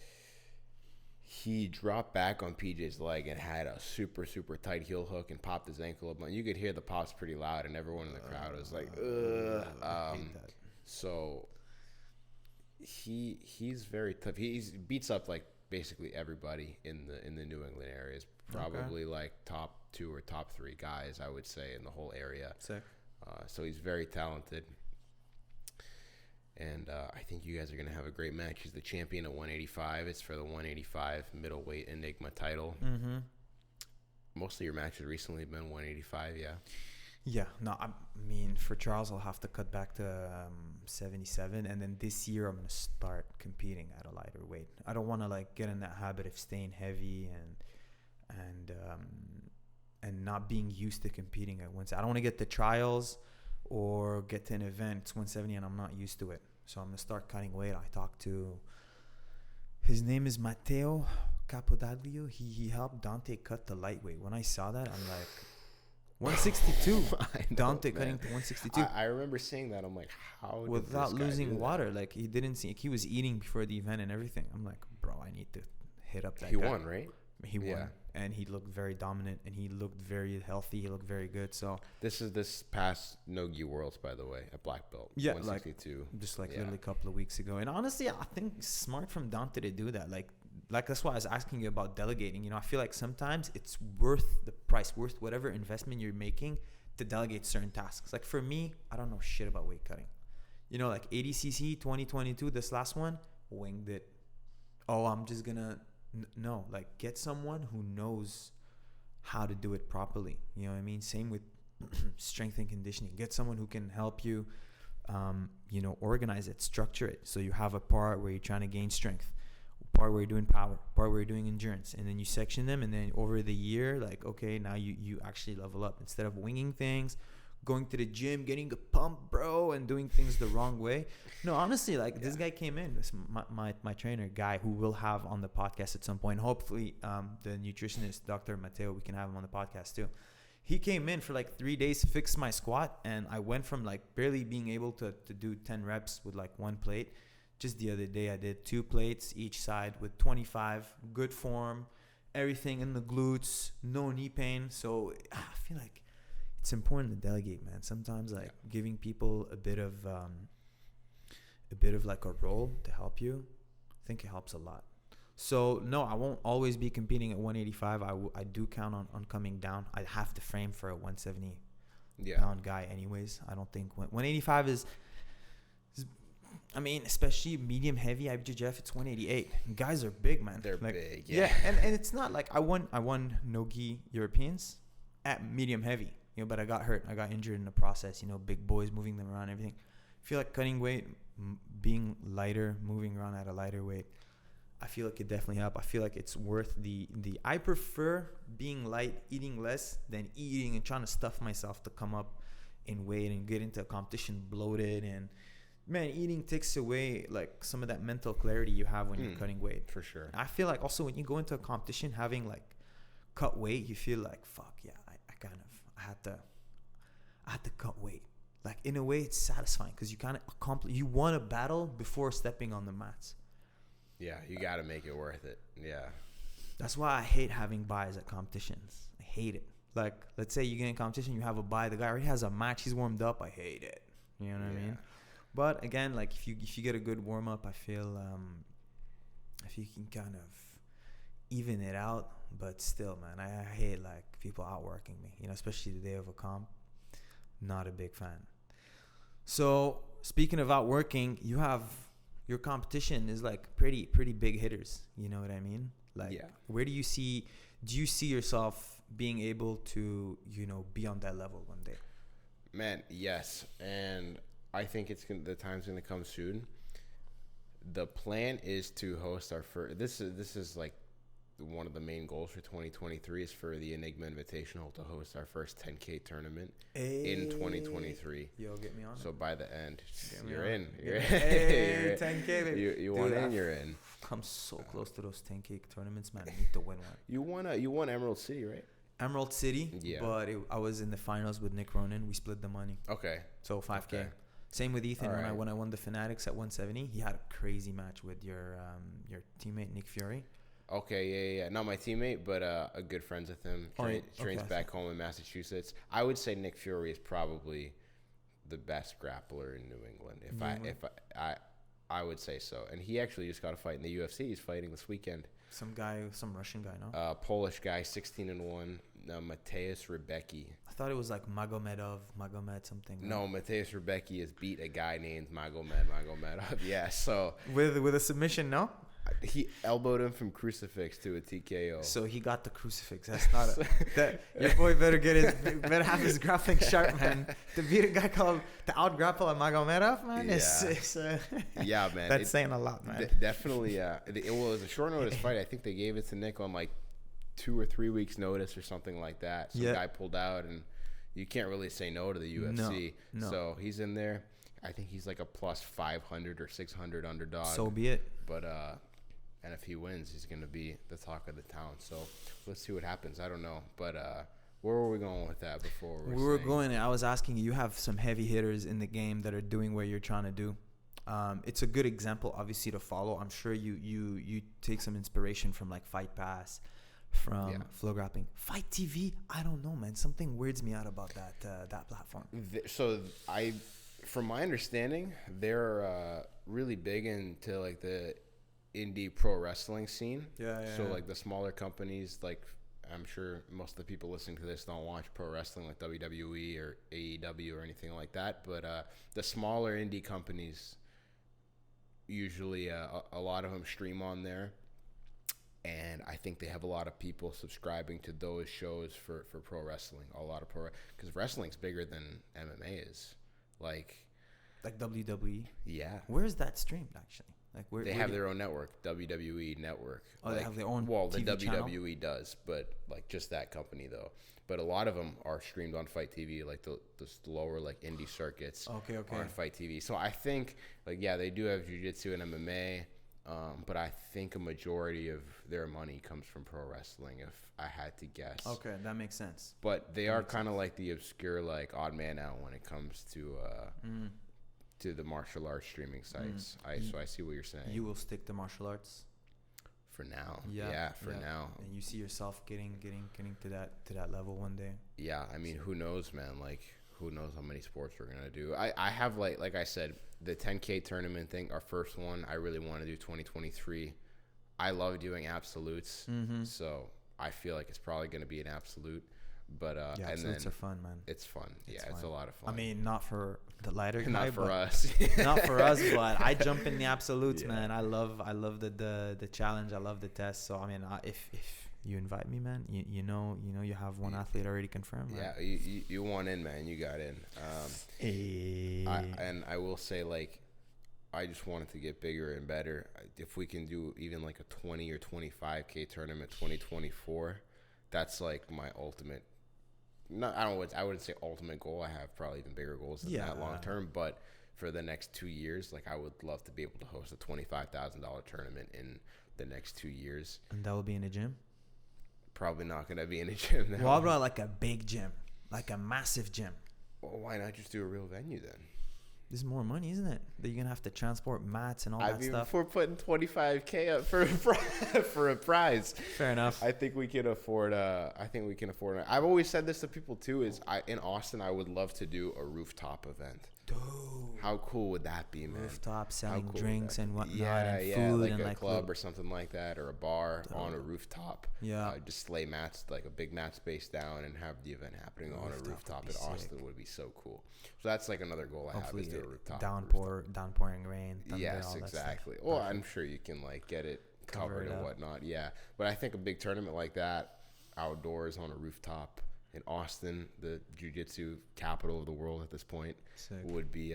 he dropped back on PJ's leg and had a super, super tight heel hook and popped his ankle up. And you could hear the pops pretty loud, and everyone in the crowd was like, ugh. So he's very tough. He beats up like basically everybody in the New England area. Is probably like top 2 or top 3 guys, I would say, in the whole area. Sick. So he's very talented. And I think you guys are going to have a great match. He's the champion at 185. It's for the 185 middleweight Enigma title. Mm-hmm. Most of your matches recently have been 185, yeah? Yeah. No, I mean, for Charles, I'll have to cut back to 77. And then this year, I'm going to start competing at a lighter weight. I don't want to, like, get in that habit of staying heavy and not being used to competing at 170. I don't want to get the trials or get to an event, it's 170, and I'm not used to it. So I'm going to start cutting weight. I talked to, his name is Matteo Capodaglio. He helped Dante cut the lightweight. When I saw that, I'm like, 162. Dante cutting to 162. I remember seeing that. I'm like, how without losing water. Like, he didn't see, he was eating before the event and everything. I'm like, bro, I need to hit up that guy. He won, right? He won, and he looked very dominant, and he looked very healthy. He looked very good. So this is this past No-Gi Worlds, by the way, at black belt. Yeah, 162. Just literally a couple of weeks ago. And honestly, I think smart from Dante to do that. Like that's why I was asking you about delegating. You know, I feel like sometimes it's worth the price, worth whatever investment you're making to delegate certain tasks. Like for me, I don't know shit about weight cutting. You know, like ADCC 2022, this last one, winged it. Oh, I'm just gonna. No, like get someone who knows how to do it properly. You know what I mean? Same with strength and conditioning. Get someone who can help you, organize it, structure it. So you have a part where you're trying to gain strength, part where you're doing power, part where you're doing endurance, and then you section them. And then over the year, like, okay, now you actually level up instead of winging things, going to the gym, getting a pump, bro, and doing things the wrong way. No, honestly, like this guy came in, this my trainer guy who we'll have on the podcast at some point. Hopefully, the nutritionist, Dr. Matteo, we can have him on the podcast too. He came in for like 3 days, fixed my squat, and I went from like barely being able to do 10 reps with like 1 plate. Just the other day, I did 2 plates each side with 25, good form, everything in the glutes, no knee pain. So I feel like it's important to delegate, man. Sometimes like giving people a bit of like a role to help you, I think it helps a lot. So no, I won't always be competing at 185. I do count on coming down. I have to frame for a 170 pound guy anyways. I don't think 185 is I mean, especially medium heavy IBJJF, it's 188. Guys are big, man. They're like, big, yeah. And it's not like I won no-gi Europeans at medium heavy. But I got hurt. I got injured in the process. Big boys moving them around, everything. I feel like cutting weight, being lighter, moving around at a lighter weight, I feel like it definitely helps. I feel like it's worth the. I prefer being light, eating less than eating and trying to stuff myself to come up in weight and get into a competition bloated. And man, eating takes away like some of that mental clarity you have when you're cutting weight. For sure. I feel like also when you go into a competition having like cut weight, you feel like fuck yeah, I had to cut weight. Like in a way, it's satisfying because you kind of you won a battle before stepping on the mats. Yeah, you got to make it worth it. Yeah. That's why I hate having buys at competitions. I hate it. Like, let's say you get in a competition, you have a buy, the guy already has a match, he's warmed up. I hate it. You know what I mean? But again, like if you get a good warm up, I feel if you can kind of even it out. But still, man, I hate like people outworking me, especially the day of a comp. Not a big fan. So speaking of outworking, you have your competition is like pretty big hitters. You know what I mean? Like, where do you see yourself being able to, be on that level one day? Man, yes. And I think the time's going to come soon. The plan is to host our first. This is like one of the main goals for 2023 is for the Enigma Invitational to host our first 10K tournament in 2023. Yo, get me on. So by the end, you're in. Hey, 10K, baby. You want in, you're in. Come so close to those 10K tournaments, man. I need to win one. You won Emerald City, right? Emerald City, yeah. But I was in the finals with Nick Ronan. We split the money. Okay. So 5K. Okay. Same with Ethan. When I won the Fanatics at 170, he had a crazy match with your teammate Nick Fury. Okay, yeah. Not my teammate, but a good friends with him. Trains back home in Massachusetts. I would say Nick Fury is probably the best grappler in New England. I would say so. And he actually just got a fight in the UFC. He's fighting this weekend. Some Russian guy, no? Polish guy, 16-1, Mateusz Rebecki. I thought it was like Magomed something. Right? No, Mateusz Rebecki has beat a guy named Magomedov. Yeah, so with a submission, no? He elbowed him from crucifix to a TKO. So he got the crucifix. That's not your boy better have his grappling sharp, man. To beat a guy called to out grapple a Magomedov, man. Yeah. Yeah, man. That's saying a lot, man. Definitely. It was a short notice fight. I think they gave it to Nick on like 2 or 3 weeks notice or something like that. Some guy pulled out, and you can't really say no to the UFC. No. So he's in there. I think he's like a plus 500 or 600 underdog. So be it. But and if he wins, he's going to be the talk of the town. So let's see what happens. I don't know. But where were we going with that before? I was asking you have some heavy hitters in the game that are doing what you're trying to do. It's a good example, obviously, to follow. I'm sure you take some inspiration from like Fight Pass, from Flow Grappling. Fight TV, I don't know, man. Something weirds me out about that platform. From my understanding, they're really big into like the indie pro wrestling scene. So like the smaller companies, like I'm sure most of the people listening to this don't watch pro wrestling like WWE or AEW or anything like that. But the smaller indie companies, usually a lot of them stream on there. And I think they have a lot of people subscribing to those shows for pro wrestling. Because wrestling's bigger than MMA is. Like WWE. Yeah. Where is that streamed actually? Like where they have their own network, WWE Network. Oh, they have their own. Well, the TV WWE channel? does, but like just that company though. But a lot of them are streamed on Fight TV, like the lower like indie circuits. Okay. On Fight TV. So I think they do have jiu-jitsu and MMA, but I think a majority of their money comes from pro wrestling. If I had to guess. Okay, that makes sense. But they are kind of like the obscure, like odd man out when it comes to the martial arts streaming sites. So I see what you're saying. You will stick to martial arts for now. For now. And you see yourself getting to that level one day. Yeah, I mean, who knows, man? Like, who knows how many sports we're gonna do? I have like I said, the 10K tournament thing. Our first one, I really want to do 2023. I love doing absolutes, so I feel like it's probably gonna be an absolute. But absolutes are fun, man. It's fun. It's a lot of fun. I mean, not for the lighter guy, not for us. Not for us, but I jump in the absolutes, man. I love the challenge. I love the test. So I mean, if you invite me, man, you know you have one athlete already confirmed. Right? Yeah, you want in, man. You got in. I will say, like, I just want it to get bigger and better. If we can do even like a 20 or 25K tournament 2024, that's like my ultimate. I wouldn't say ultimate goal. I have probably even bigger goals than that long term. But for the next 2 years, like I would love to be able to host a $25,000 tournament in the next 2 years. And that will be in a gym? Probably not going to be in a gym. Well, how about like a big gym, like a massive gym? Well, why not just do a real venue then? This is more money, isn't it? That you're gonna have to transport mats and all that stuff. If we're putting $25K up for a prize, fair enough. I think we can afford. I've always said this to people too. In Austin, I would love to do a rooftop event. Dude, how cool would that be, man? Rooftop selling drinks and whatnot, and food, like and a like club or something like that, or a bar on a rooftop. Yeah, just lay mats, like a big mat space down, and have the event happening on a rooftop in Austin would be so cool. So that's like another goal I have is do a rooftop. Downpouring rain. Thunder, yes, all exactly. That well, I'm sure you can like get it covered and whatnot. Yeah, but I think a big tournament like that, outdoors on a rooftop in Austin, the jiu-jitsu capital of the world at this point, Sick. would be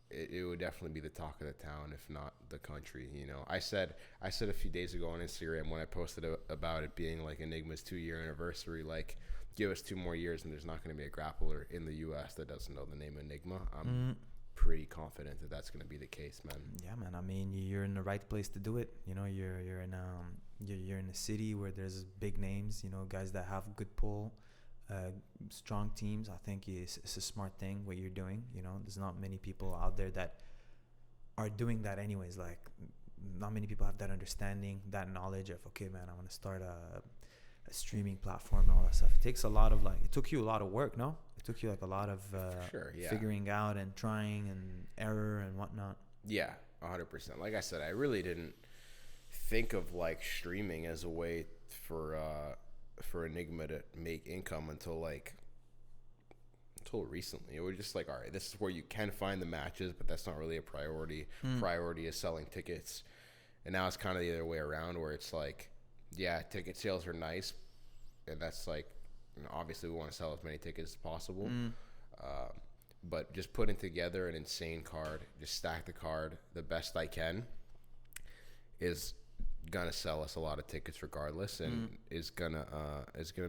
it would definitely be the talk of the town, if not the country. You know, I said a few days ago on Instagram when I posted about it being like Enigma's 2-year anniversary, like, give us 2 more years and there's not going to be a grappler in the U.S. that doesn't know the name Enigma. I'm pretty confident that that's going to be the case, man. Yeah, man. I mean, you're in the right place to do it. You know, you're in a city where there's big names. You know, guys that have good pull, strong teams. I think it's a smart thing what you're doing. You know, there's not many people out there that are doing that anyways. Like, not many people have that understanding, that knowledge of, okay, man, I want to start a streaming platform and all that stuff. It takes a lot of, like, it took you a lot of work, no? It took you like a lot of sure, yeah. figuring out and trying and error and whatnot. Yeah, 100%. Like I said, I really didn't think of like streaming as a way for Enigma to make income until recently. It was just like, all right, this is where you can find the matches, but that's not really a priority. Priority is selling tickets. And now it's kind of the other way around, where it's like, yeah, ticket sales are nice, and that's like, you know, obviously we want to sell as many tickets as possible. But just putting together an insane card, just stack the card the best I can, is gonna sell us a lot of tickets regardless, and is gonna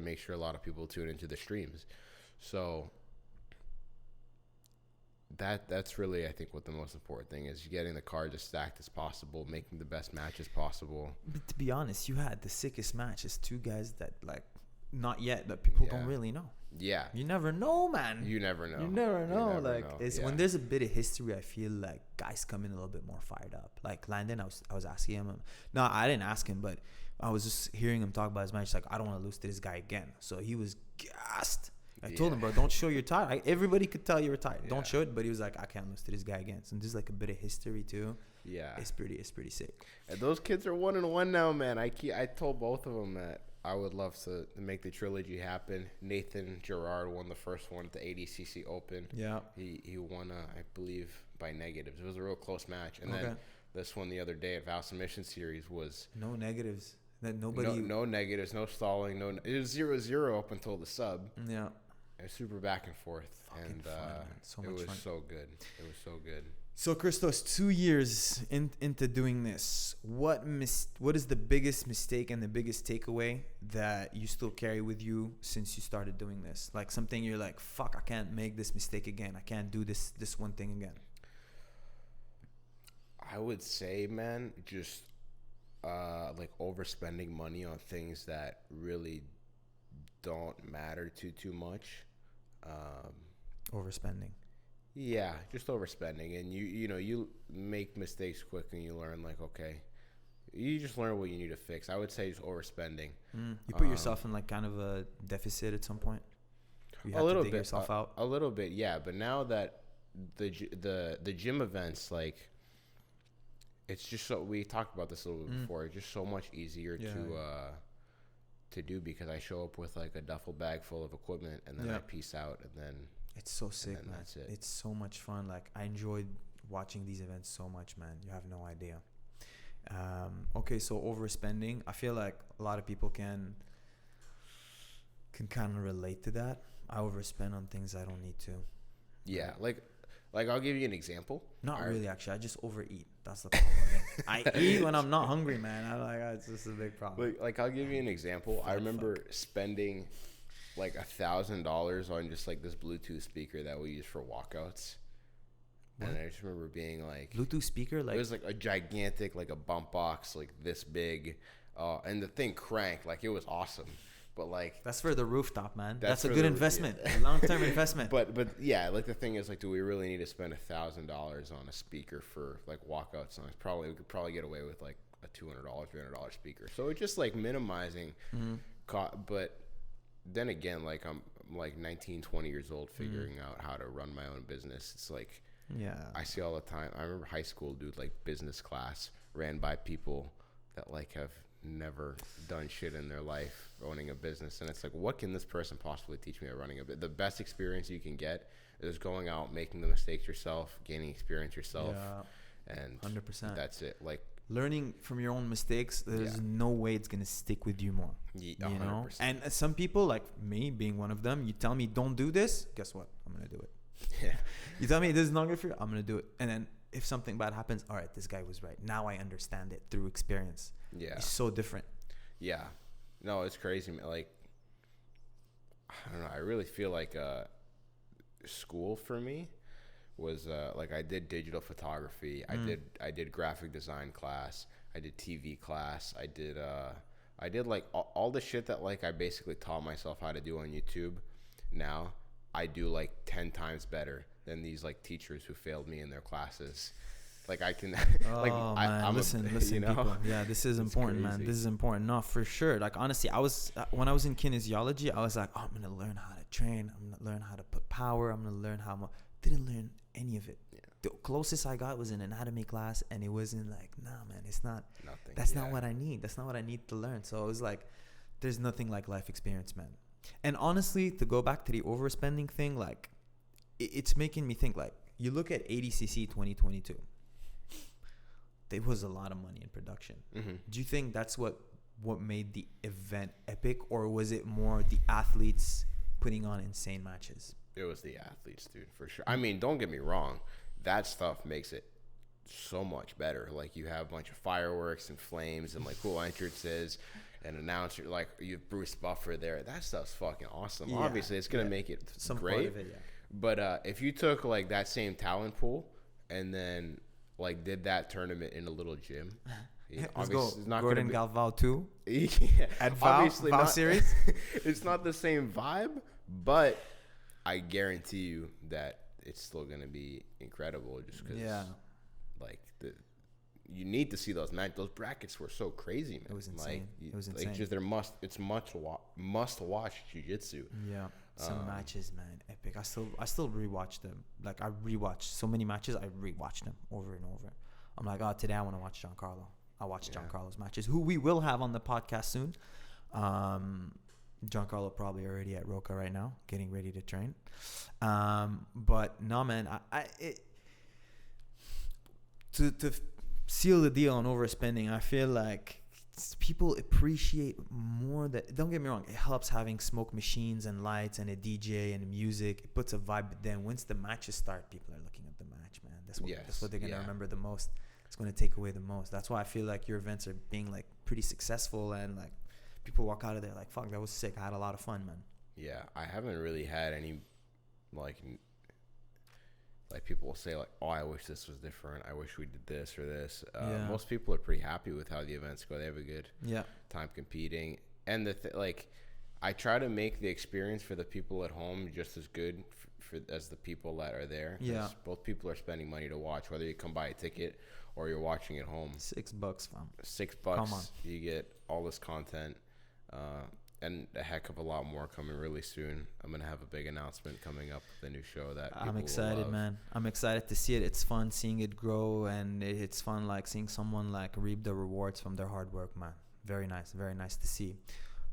make sure a lot of people tune into the streams. So that's really, I think, what the most important thing is: getting the card as stacked as possible, making the best matches possible. But to be honest, you had the sickest matches. 2 guys that, like, not yet, that people don't really know. Yeah. You never know, man. You never know. You never know. It's when there's a bit of history, I feel like guys come in a little bit more fired up. Like Landon, I was asking him. No, I didn't ask him, but I was just hearing him talk about his match. Like, I don't want to lose to this guy again. So he was gassed. I told him, bro, don't show you're tired. Everybody could tell you were tired. Don't show it. But he was like, I can't lose to this guy again. So there's like a bit of history too. Yeah. It's pretty sick. And those kids are 1-1 now, man. I told both of them that I would love to make the trilogy happen. Nathan Gerard won the first one at the ADCC Open. Yeah. He won, I believe, by negatives. It was a real close match. And then this one the other day at Val Submission Series was... No negatives. That nobody... No negatives, no stalling. It was 0-0 up until the sub. Yeah. It was super back and forth. Fucking fun, man. It was so good. It was so good. So, Christos, 2 years into doing this, what is the biggest mistake and the biggest takeaway that you still carry with you since you started doing this? Like, something you're like, fuck, I can't make this mistake again. I can't do this one thing again. I would say, man, just like overspending money on things that really don't matter too much. Overspending. Yeah, just overspending, and you make mistakes quick, and you learn, like, okay, you just learn what you need to fix. I would say just overspending. You put yourself in like kind of a deficit at some point. You have to dig yourself out. A little bit, yeah. But now that the gym events, like, it's just so, we talked about this a little bit before. It's just so much easier to do, because I show up with like a duffel bag full of equipment, and then I peace out, and then. It's so sick, man. That's it. It's so much fun. Like, I enjoyed watching these events so much, man. You have no idea. Okay, so overspending. I feel like a lot of people can kind of relate to that. I overspend on things I don't need to. Yeah, like I'll give you an example. Not really, actually. I just overeat. That's the problem. I eat when I'm not hungry, man. It's just a big problem. Like I'll give you an example. I remember spending like $1,000 on just like this Bluetooth speaker that we use for walkouts. What? And I just remember being like, Bluetooth speaker, like, it was like a gigantic, like a bump box, like this big, and the thing cranked, like, it was awesome. But like, that's for the rooftop, man. That's a for good investment, long-term investment. But yeah, like, the thing is, like, do we really need to spend $1,000 on a speaker for like walkout songs? We could probably get away with like a $200, $300 speaker. So it's just like minimizing, but. Then again, like, I'm like 19, 20 years old, figuring out how to run my own business. It's like, I see all the time. I remember high school, dude, like business class ran by people that like have never done shit in their life owning a business. And it's like, what can this person possibly teach me at running a business? The best experience you can get is going out, making the mistakes yourself, gaining experience yourself. And 100%. That's it. Like, learning from your own mistakes, there's no way it's going to stick with you more. You know? And some people, like me being one of them, you tell me don't do this, guess what? I'm going to do it. Yeah. You tell me this is not good for you, I'm going to do it. And then if something bad happens, all right, this guy was right. Now I understand it through experience. Yeah. It's so different. Yeah. No, it's crazy, man. Like, I don't know. I really feel like school for me was like I did digital photography. I did graphic design class. I did TV class. I did like all the shit that like I basically taught myself how to do on YouTube. Now I do like 10 times better than these like teachers who failed me in their classes. Like I can, like I'm listen, you know? people. Yeah, this is important, man. This is important. No, for sure. Like honestly, when I was in kinesiology, I was like, oh, I'm gonna learn how to train. I'm gonna learn how to put power. I'm gonna learn didn't learn any of it. Yeah. The closest I got was an anatomy class, and it wasn't like, nah, man, it's not. Nothing. That's not what I need. That's not what I need to learn. So it was like, there's nothing like life experience, man. And honestly, to go back to the overspending thing, like, it's making me think. Like, you look at ADCC 2022. There was a lot of money in production. Mm-hmm. Do you think that's what made the event epic, or was it more the athletes putting on insane matches? It was the athletes, dude, for sure. I mean, don't get me wrong. That stuff makes it so much better. Like, you have a bunch of fireworks and flames and, like, cool entrances and announcer. Like, you have Bruce Buffer there. That stuff's fucking awesome. Yeah, obviously, it's going to make it some great. Part of it, yeah. But if you took, like, that same talent pool and then like did that tournament in a little gym. Yeah, let's go. It's not Gordon Galvao too. Yeah, at Vow series. It's not the same vibe, but I guarantee you that it's still gonna be incredible. Just because, like you need to see those matches. Those brackets were so crazy, man. It was insane. Like, it was insane. Like, it's must watch jiu-jitsu. Yeah. Some matches, man, epic. I still rewatch them. Like, I rewatch so many matches. I rewatch them over and over. I'm like, oh, today I want to watch Giancarlo. I'll watch Giancarlo's matches, who we will have on the podcast soon. Giancarlo probably already at Roca right now, getting ready to train. But no, man, to seal the deal on overspending, I feel like people appreciate more that. Don't get me wrong, it helps having smoke machines and lights and a DJ and music. It puts a vibe. But then once the matches start, people are looking at the match, man. That's what they're gonna remember the most. It's gonna take away the most. That's why I feel like your events are being like pretty successful, and like people walk out of there like, fuck, that was sick. I had a lot of fun, man. Yeah, I haven't really had any like people will say like, oh, I wish this was different. I wish we did this or this. Most people are pretty happy with how the events go. They have a good time competing. And like, I try to make the experience for the people at home just as good as the people that are there. Yeah. Both people are spending money to watch, whether you come buy a ticket or you're watching at home. $6, fam. $6. Come on. You get all this content. And a heck of a lot more coming really soon. I'm going to have a big announcement coming up with a new show that I'm excited, man. I'm excited to see it. It's fun seeing it grow, and it's fun like seeing someone like reap the rewards from their hard work, man. Very nice to see.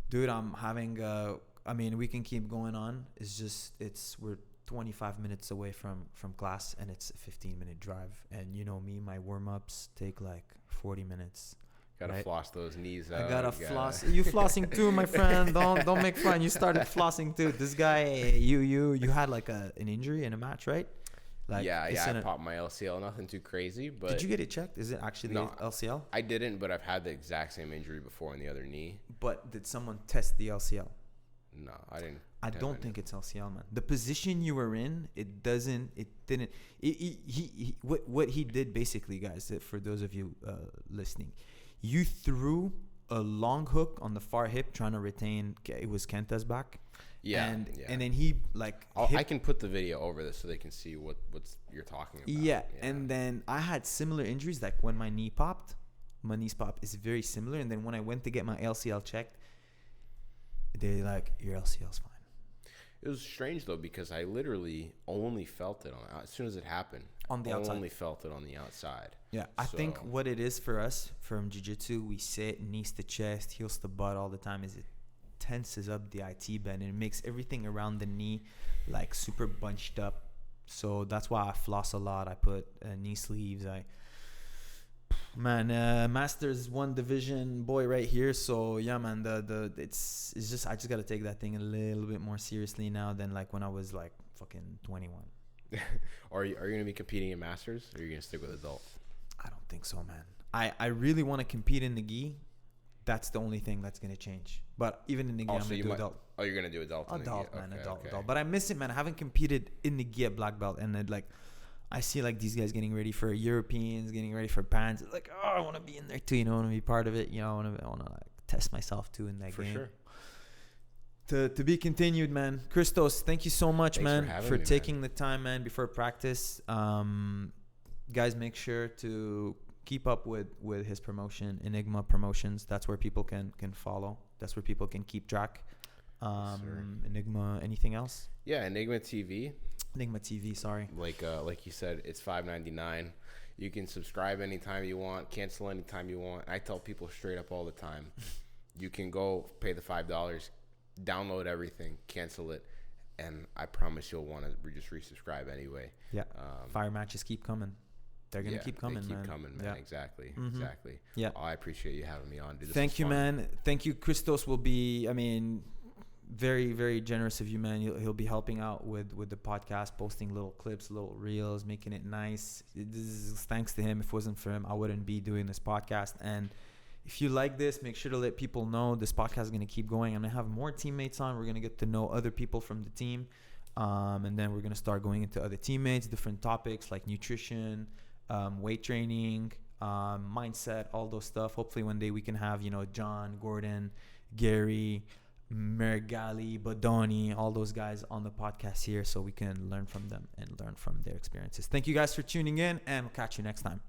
Dude, I'm having we can keep going on. It's just we're 25 minutes away from class, and it's a 15-minute drive. And you know me, my warm-ups take like 40 minutes. Gotta floss those knees out. I gotta floss. You flossing too, my friend. Don't make fun. You started flossing too. This guy, you had like an injury in a match, right? Like, I popped my LCL. Nothing too crazy, but did you get it checked? Is it actually LCL? I didn't, but I've had the exact same injury before on the other knee. But did someone test the LCL? No, I didn't. I don't think it's LCL, man. The position you were in, it didn't. What he did basically, guys, for those of you listening. You threw a long hook on the far hip trying to retain. It was Kenta's back. Yeah. And then he like. I can put the video over this so they can see what you're talking about. Yeah. And then I had similar injuries. Like when my knees pop is very similar. And then when I went to get my LCL checked, they're like, your LCL's fine. It was strange though, because I literally only felt it as soon as it happened. On the outside. I only felt it on the outside. Yeah, I think what it is for us from jiu-jitsu, we sit knees to chest, heels to butt all the time, is it tenses up the IT band and it makes everything around the knee like super bunched up. So that's why I floss a lot. I put knee sleeves. Man, Masters 1 division boy right here. So yeah, man, it's just I just gotta take that thing a little bit more seriously now than like when I was like fucking 21. Are you gonna be competing in Masters, or are you gonna stick with adult? I don't think so, man. I really want to compete in the gi. That's the only thing that's gonna change. But even in the gi, I'm gonna do adult. Oh, you're gonna do adult. Adult, man, adult. But I miss it, man. I haven't competed in the gi at black belt, and it, like, I see like these guys getting ready for Europeans, getting ready for pans. It's like, oh, I want to be in there too. You know, I want to be part of it. You know, I want to like test myself too in that for game. Sure. To be continued, man. Christos, thank you so much, Thanks man, for taking the time, man, before practice. Guys, make sure to keep up with his promotion, Enigma Promotions. That's where people can follow. That's where people can keep track. Enigma, anything else? Yeah, Enigma TV. Enigma TV, sorry. Like you said, it's $5.99. You can subscribe anytime you want, cancel anytime you want. I tell people straight up all the time, you can go pay the $5, download everything, cancel it, and I promise you'll want to just resubscribe anyway. Yeah. Fire matches keep coming. They're gonna keep coming, man. Keep coming, man. Yeah. Exactly. Yeah. Oh, I appreciate you having me on, dude. Thank you, man. Thank you. Christos will be, I mean, very, very generous of you, man. He'll be helping out with the podcast, posting little clips, little reels, making it nice. This is thanks to him. If it wasn't for him, I wouldn't be doing this podcast. And if you like this, make sure to let people know this podcast is going to keep going. I'm going to have more teammates on. We're going to get to know other people from the team. And then we're going to start going into other teammates, different topics like nutrition, weight training, mindset, all those stuff. Hopefully one day we can have, you know, John, Gordon, Gary, Mergali, Bodoni, all those guys on the podcast here so we can learn from them and learn from their experiences. Thank you guys for tuning in, and we'll catch you next time.